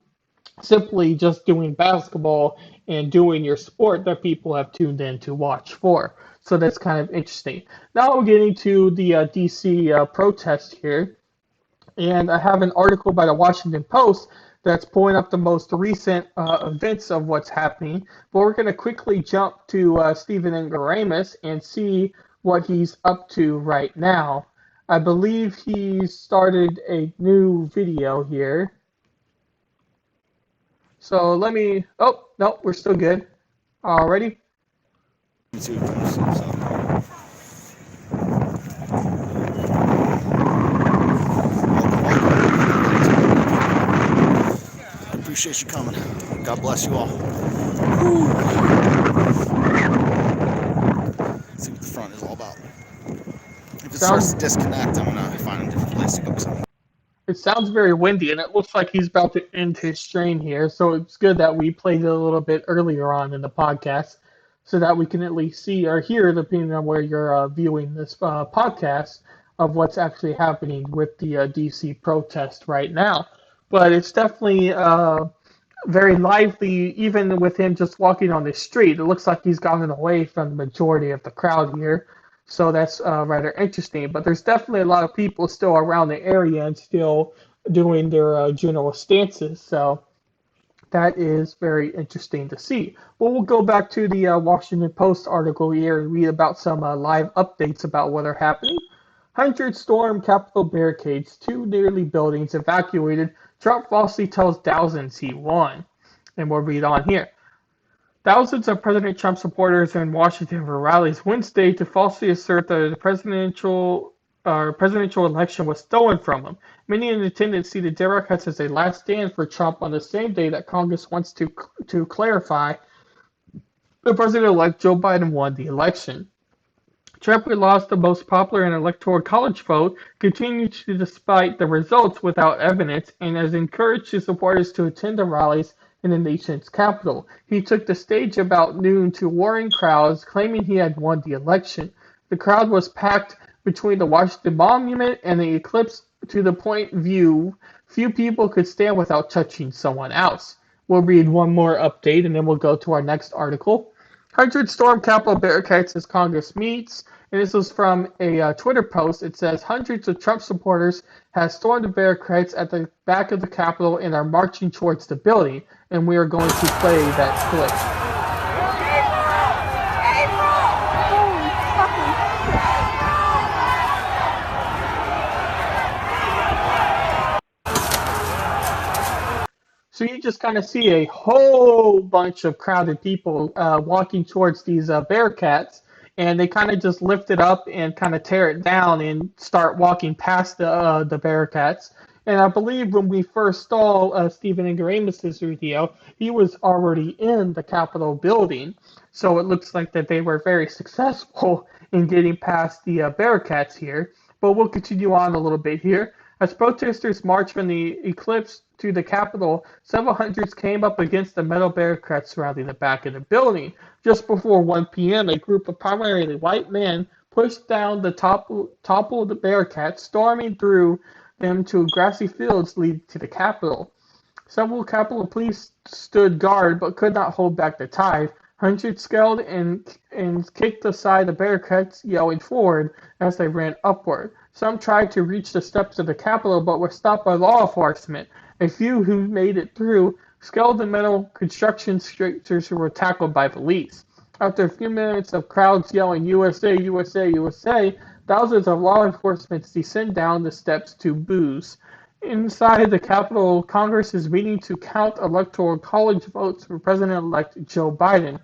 simply just doing basketball and doing your sport that people have tuned in to watch for. So that's kind of interesting. Now we're getting to the D.C. Protest here. And I have an article by the Washington Post that's pulling up the most recent events of what's happening. But we're going to quickly jump to Stephen Ingaramus and see what he's up to right now. I believe he started a new video here. So let me, oh, no, we're still good. Alrighty. Appreciate you coming. God bless you all. Let's see what the front is all about. If it starts to disconnect, I'm gonna find a different place to go. It sounds very windy, and it looks like he's about to end his strain here. So it's good that we played it a little bit earlier on in the podcast, so that we can at least see or hear, depending on where you're viewing this podcast, of what's actually happening with the DC protest right now. But it's definitely very lively, even with him just walking on the street. It looks like he's gotten away from the majority of the crowd here. So that's rather interesting. But there's definitely a lot of people still around the area and still doing their general stances. So that is very interesting to see. Well, we'll go back to the Washington Post article here and read about some live updates about what are happening. Hundreds storm Capitol barricades, two nearly buildings evacuated. Trump falsely tells thousands he won. And we'll read on here. Thousands of President Trump supporters are in Washington for rallies Wednesday to falsely assert that the presidential election was stolen from him. Many in attendance see the Democrats as a last stand for Trump on the same day that Congress wants to clarify the president-elect Joe Biden won the election. Trump, who lost the most popular and electoral college vote, continued to despite the results without evidence and has encouraged his supporters to attend the rallies in the nation's capital. He took the stage about noon to roaring crowds, claiming he had won the election. The crowd was packed between the Washington Monument and the eclipse to the point few people could stand without touching someone else. We'll read one more update and then we'll go to our next article. Hundreds storm Capitol barricades as Congress meets. And this was from a Twitter post. It says hundreds of Trump supporters have stormed the barricades at the back of the Capitol and are marching towards the building. And we are going to play that clip. So you just kind of see a whole bunch of crowded people walking towards these barricades, and they kind of just lift it up and kind of tear it down and start walking past the barricades. And I believe when we first saw Stephen Ingram's video, he was already in the Capitol building. So it looks like that they were very successful in getting past the barricades here. But we'll continue on a little bit here. As protesters marched from the eclipse to the Capitol, several hundreds came up against the metal barricades surrounding the back of the building. Just before 1 p.m., a group of primarily white men pushed down the topple of the barricades, storming through them to grassy fields leading to the Capitol. Several Capitol police stood guard but could not hold back the tide. Hundreds scaled and kicked aside the barricades, yelling forward as they ran upward. Some tried to reach the steps of the Capitol but were stopped by law enforcement. A few who made it through scaled the metal construction structures who were tackled by police. After a few minutes of crowds yelling USA, USA, USA, thousands of law enforcement descend down the steps to booze. Inside the Capitol, Congress is meeting to count electoral college votes for President-elect Joe Biden.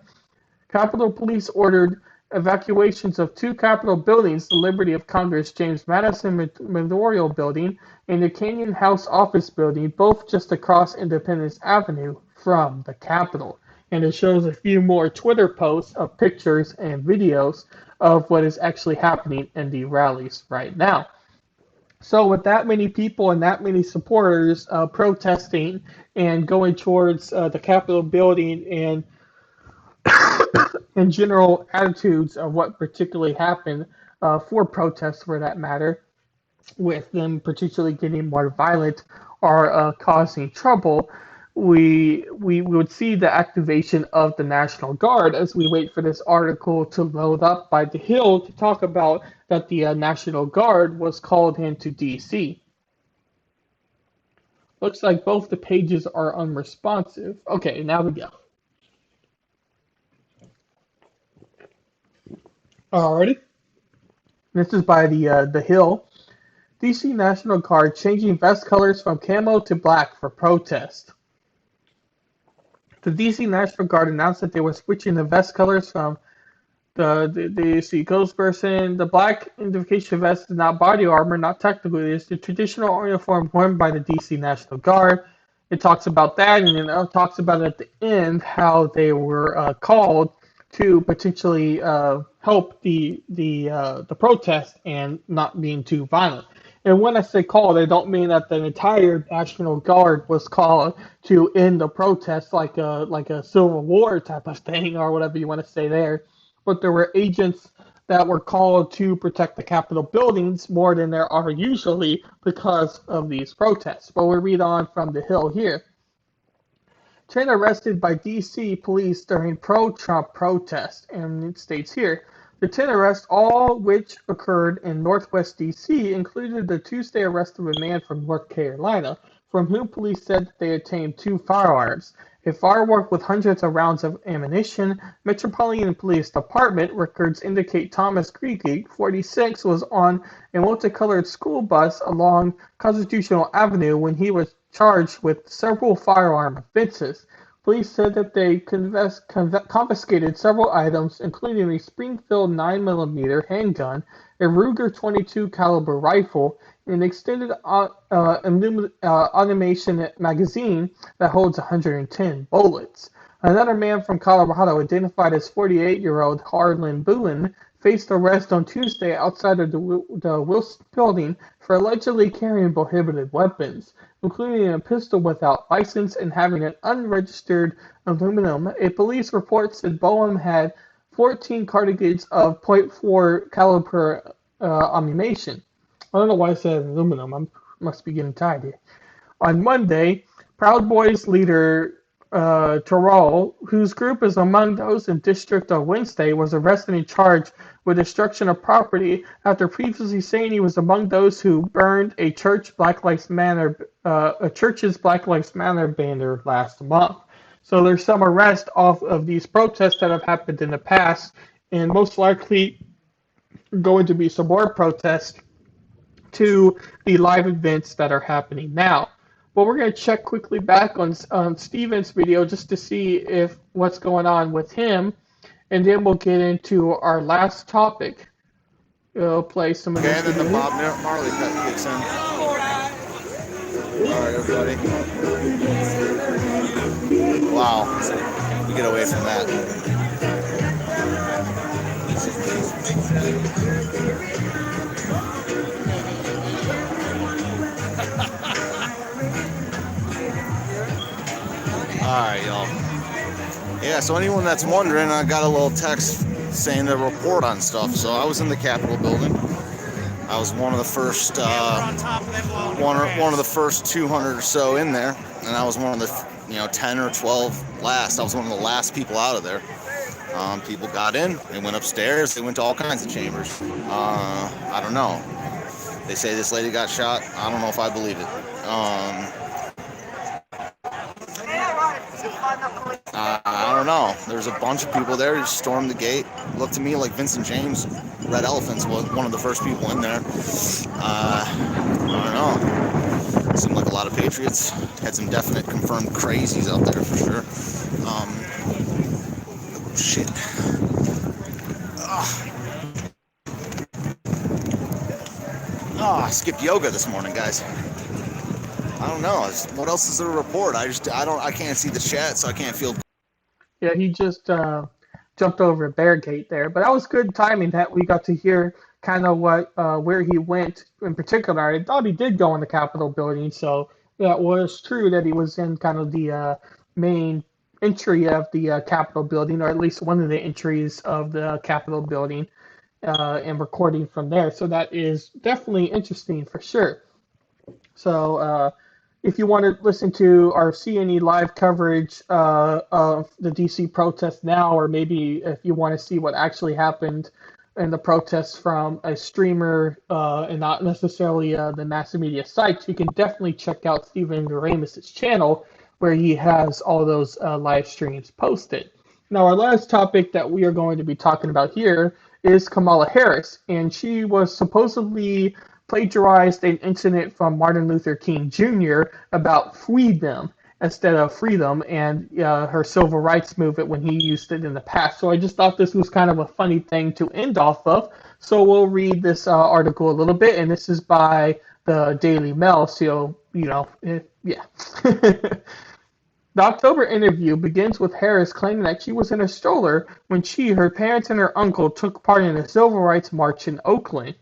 Capitol Police ordered evacuations of two Capitol buildings, the Liberty of Congress James Madison Memorial Building and the Canyon House Office Building, both just across Independence Avenue from the Capitol. And it shows a few more Twitter posts of pictures and videos of what is actually happening in the rallies right now. So with that many people and that many supporters protesting and going towards the Capitol building and general attitudes of what particularly happened for protests for that matter, with them particularly getting more violent or causing trouble, we would see the activation of the National Guard as we wait for this article to load up by The Hill to talk about that the National Guard was called into D.C. Looks like both the pages are unresponsive. Okay, now we go. Alrighty. This is by the Hill. DC National Guard changing vest colors from camo to black for protest. The DC National Guard announced that they were switching the vest colors from the see person. The black identification vest is not body armor, not technically. It is the traditional uniform worn by the DC National Guard. It talks about that, and then it talks about at the end how they were called to potentially help the protest and not being too violent. And when I say called, I don't mean that the entire National Guard was called to end the protest like a Civil War type of thing or whatever you want to say there. But there were agents that were called to protect the Capitol buildings more than there are usually because of these protests. But we'll read on from the Hill here. 10 arrested by D.C. police during pro-Trump protest. And it states here, the 10 arrests, all which occurred in Northwest D.C., included the Tuesday arrest of a man from North Carolina, from whom police said that they obtained 2 firearms, a firework with hundreds of rounds of ammunition. Metropolitan Police Department records indicate Thomas Creaky, 46, was on a multicolored school bus along Constitutional Avenue when he was charged with several firearm offenses. Police said that they confiscated several items, including a Springfield 9mm handgun, a Ruger 22 caliber rifle, and an extended automation magazine that holds 110 bullets. Another man from Colorado, identified as 48-year-old Harlan Bowen, faced arrest on Tuesday outside of the Wilson building for allegedly carrying prohibited weapons, including a pistol without license and having an unregistered aluminum. A police report said Bowen had 14 cartridges of .4 caliber ammunition. I don't know why I said aluminum. I must be getting tired here. On Monday, Proud Boys leader Terrell, whose group is among those in District of Wednesday, was arrested and charged with destruction of property after previously saying he was among those who burned a church's Black Lives Matter banner last month. So there's some arrest off of these protests that have happened in the past, and most likely going to be some more protests to the live events that are happening now. But we're going to check quickly back on Steven's video just to see if what's going on with him, and then we'll get into our last topic. We'll play some of this. And then the Bob Marley cut kicks in. All right, everybody. Wow, we get away from that. Alright, y'all. Yeah, so anyone that's wondering, I got a little text saying to report on stuff. So I was in the Capitol building. I was one of the first, one of the first 200 or so in there, and I was one of the, 10 or 12 last. I was one of the last people out of there. People got in, they went upstairs, they went to all kinds of chambers. I don't know. They say this lady got shot. I don't know if I believe it. I don't know. There's a bunch of people there who stormed the gate. Looked to me like Vincent James, Red Elephants, was one of the first people in there. I don't know. Seemed like a lot of patriots. Had some definite confirmed crazies out there for sure. Shit. I skipped yoga this morning, guys. I don't know. What else is there to report? I can't see the chat, so I can't feel. Yeah, he just jumped over a barricade there, but that was good timing that we got to hear kind of where he went in particular. I thought he did go in the Capitol building, so that was true that he was in kind of the main entry of the Capitol building, or at least one of the entries of the Capitol building, and recording from there. So that is definitely interesting for sure. So if you want to listen to or see any live coverage of the DC protests now, or maybe if you want to see what actually happened in the protests from a streamer and not necessarily the mass media sites, you can definitely check out Stephen Doremus' channel, where he has all those live streams posted. Now, our last topic that we are going to be talking about here is Kamala Harris, and she was supposedly plagiarized an incident from Martin Luther King Jr. about freedom instead of freedom, and her civil rights movement when he used it in the past. So I just thought this was kind of a funny thing to end off of. So we'll read this article a little bit, and this is by the Daily Mail, so, yeah. The October interview begins with Harris claiming that she was in a stroller when she, her parents, and her uncle took part in a civil rights march in Oakland.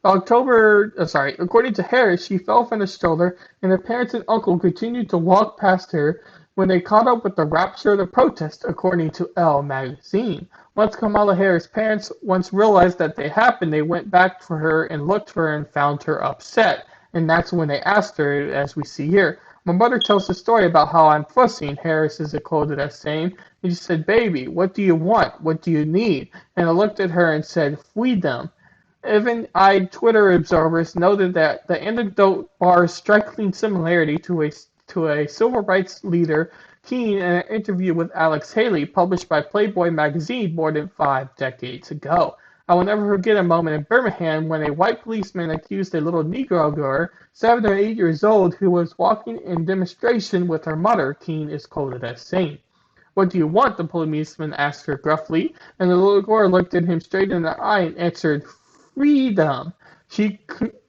According to Harris, she fell from the stroller, and her parents and uncle continued to walk past her when they caught up with the rapture of the protest, according to Elle magazine. Once Kamala Harris' parents realized that they happened, they went back for her and looked for her and found her upset. And that's when they asked her, as we see here. My mother tells the story about how I'm fussing, Harris is quoted as saying. And she said, "Baby, what do you want? What do you need?" And I looked at her and said, "Freedom." Even-eyed Twitter observers noted that the anecdote bars striking similarity to a civil rights leader King in an interview with Alex Haley published by Playboy magazine more than 5 decades ago. I will never forget a moment in Birmingham when a white policeman accused a little Negro girl, 7 or 8 years old, who was walking in demonstration with her mother, King is quoted as saying. "What do you want?" the policeman asked her gruffly, and the little girl looked at him straight in the eye and answered, "Freedom." She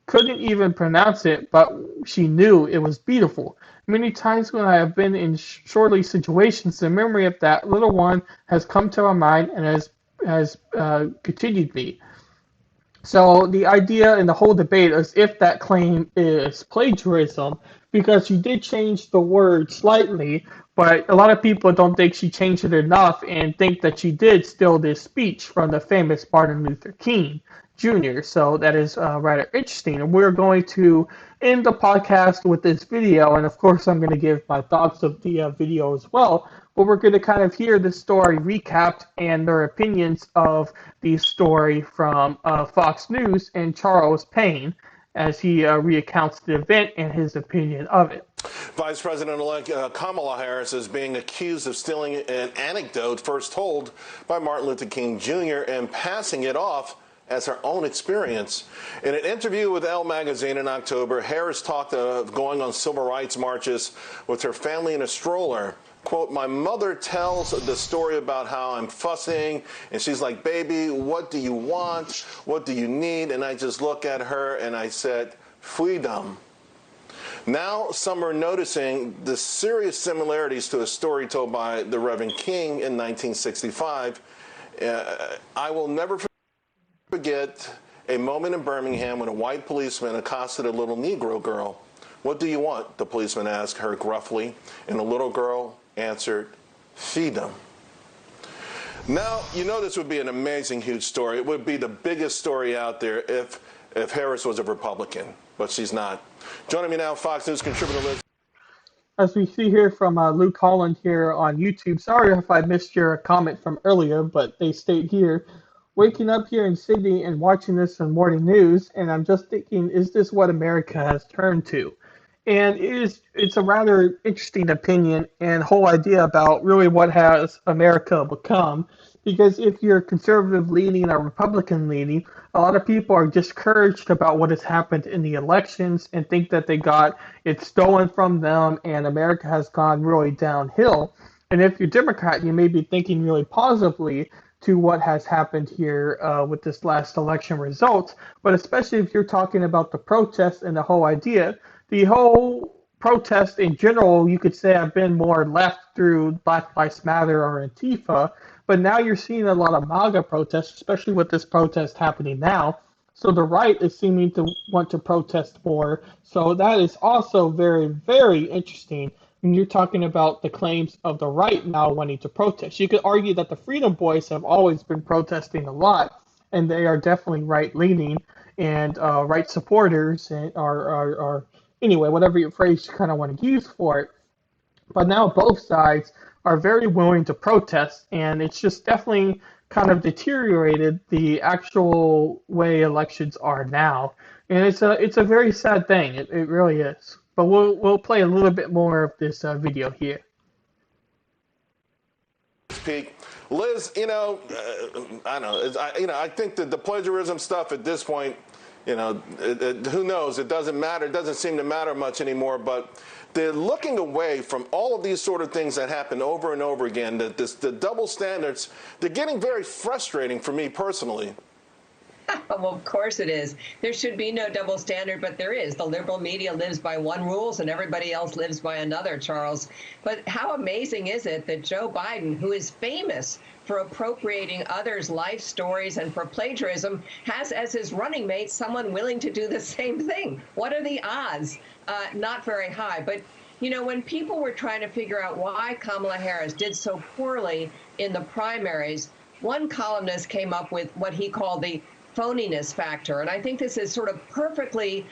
couldn't even pronounce it, but she knew it was beautiful. Many times when I have been in shortly situations, the memory of that little one has come to my mind and has continued me. So the idea in the whole debate is if that claim is plagiarism, because she did change the word slightly, but a lot of people don't think she changed it enough and think that she did steal this speech from the famous Martin Luther King Jr. So that is rather interesting. And we're going to end the podcast with this video, and of course I'm going to give my thoughts of the video as well. But we're going to kind of hear the story recapped and their opinions of the story from Fox News and Charles Payne as he recounts the event and his opinion of it. Vice President-elect Kamala Harris is being accused of stealing an anecdote first told by Martin Luther King Jr. and passing it off as her own experience. In an interview with Elle magazine in October, Harris talked of going on civil rights marches with her family in a stroller. Quote, "My mother tells the story about how I'm fussing, and she's like, 'Baby, what do you want? What do you need?' And I just look at her and I said, 'Freedom.'" Now some are noticing the serious similarities to a story told by the Reverend King in 1965. I will never forget a moment in Birmingham when a white policeman accosted a little Negro girl. "What do you want?" the policeman asked her gruffly, and the little girl answered, "Freedom." Now, you know this would be an amazing, huge story. It would be the biggest story out there if Harris was a Republican, but she's not. Joining me now, Fox News contributor Liz. As we see here from Luke Holland here on YouTube, sorry if I missed your comment from earlier, but they state here, waking up here in Sydney and watching this on morning news, and I'm just thinking, is this what America has turned to? And it's a rather interesting opinion and whole idea about really what has America become. Because if you're conservative leaning or Republican leaning, a lot of people are discouraged about what has happened in the elections and think that they got it stolen from them and America has gone really downhill. And if you're Democrat, you may be thinking really positively to what has happened here with this last election result. But especially if you're talking about the protests and the whole idea, the whole protest in general, you could say, have been more left through Black Lives Matter or Antifa, but now you're seeing a lot of MAGA protests, especially with this protest happening now. So the right is seeming to want to protest more. So that is also very, very interesting when you're talking about the claims of the right now wanting to protest. You could argue that the Freedom Boys have always been protesting a lot, and they are definitely right-leaning and right supporters, and are anyway, whatever your phrase you kind of want to use for it. But now both sides are very willing to protest, and it's just definitely kind of deteriorated the actual way elections are now. And it's a very sad thing. It really is. But we'll play a little bit more of this video here. Peak. Liz, I don't know. I think that the plagiarism stuff at this point, who knows? It doesn't matter. It doesn't seem to matter much anymore. But they're looking away from all of these sort of things that happen over and over again. The double standards, they're getting very frustrating for me personally. Well, of course it is. There should be no double standard, but there is. The liberal media lives by one rules and everybody else lives by another, Charles. But how amazing is it that Joe Biden, who is famous for appropriating others' life stories and for plagiarism, has as his running mate someone willing to do the same thing? What are the odds? Not very high. But You know, when people were trying to figure out why Kamala Harris did so poorly in the primaries, one columnist came up with what he called the phoniness factor. And I think this is sort of perfectly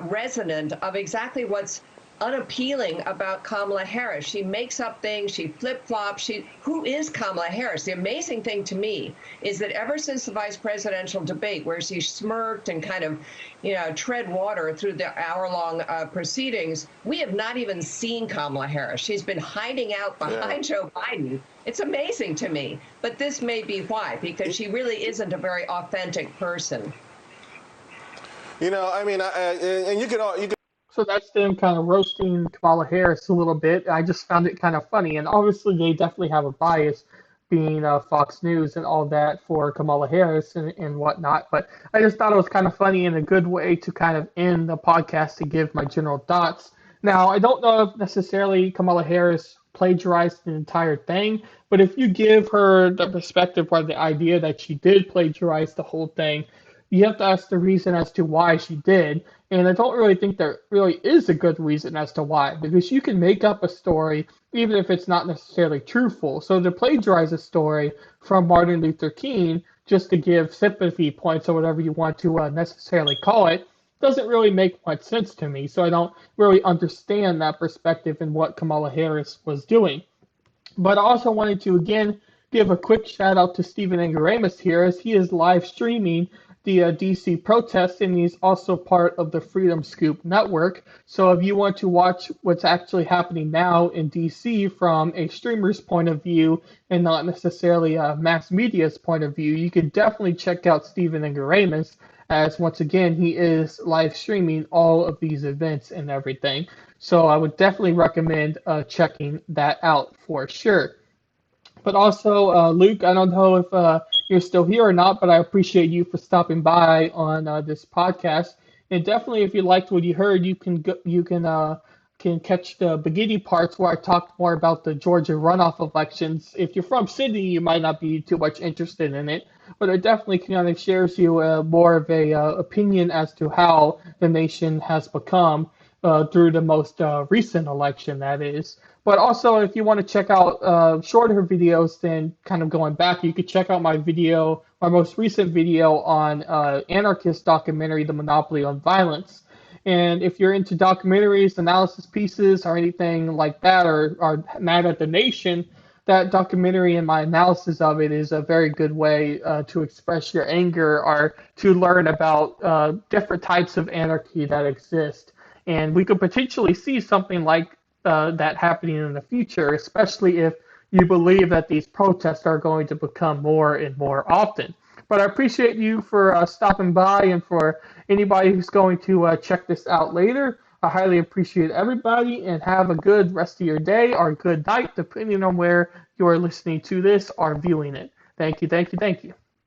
resonant of exactly what's unappealing about Kamala Harris. She makes up things, she flip-flops. Who is Kamala Harris? The amazing thing to me is that ever since the vice presidential debate, where she smirked and kind of, tread water through the hour-long proceedings, we have not even seen Kamala Harris. She's been hiding out behind Joe Biden. It's amazing to me, but this may be why, because she really isn't a very authentic person. And you could. So that's them kind of roasting Kamala Harris a little bit. I just found it kind of funny, and obviously they definitely have a bias, being Fox News and all that for Kamala Harris and whatnot. But I just thought it was kind of funny and a good way to kind of end the podcast to give my general thoughts. Now, I don't know if necessarily Kamala Harris plagiarized the entire thing, but if you give her the perspective or the idea that she did plagiarize the whole thing, you have to ask the reason as to why she did. And I don't really think there really is a good reason as to why, because you can make up a story even if it's not necessarily truthful. So to plagiarize a story from Martin Luther King just to give sympathy points or whatever you want to necessarily call it doesn't really make much sense to me. So I don't really understand that perspective and what Kamala Harris was doing. But I also wanted to again give a quick shout out to Stephen Ingaramus here, as he is live streaming the DC protests, and he's also part of the Freedom Scoop network. So if you want to watch what's actually happening now in DC from a streamer's point of view and not necessarily a mass media's point of view, you can definitely check out Stephen Ingaramus, as once again he is live streaming all of these events and everything. So I would definitely recommend checking that out for sure. But also, Luke, I don't know if you're still here or not, but I appreciate you for stopping by on this podcast. And definitely, if you liked what you heard, you can catch the beginning parts where I talked more about the Georgia runoff elections. If you're from Sydney, you might not be too much interested in it, but it definitely kind of shares you more of a opinion as to how the nation has become through the most recent election, that is. But also, if you want to check out shorter videos, then kind of going back, you could check out my most recent video on anarchist documentary, The Monopoly on Violence. And if you're into documentaries, analysis pieces, or anything like that, or are mad at the nation, that documentary and my analysis of it is a very good way to express your anger or to learn about different types of anarchy that exist. And we could potentially see something like that happening in the future, especially if you believe that these protests are going to become more and more often. But I appreciate you for stopping by, and for anybody who's going to check this out later. I highly appreciate everybody, and have a good rest of your day or good night, depending on where you're listening to this or viewing it. Thank you, thank you, thank you.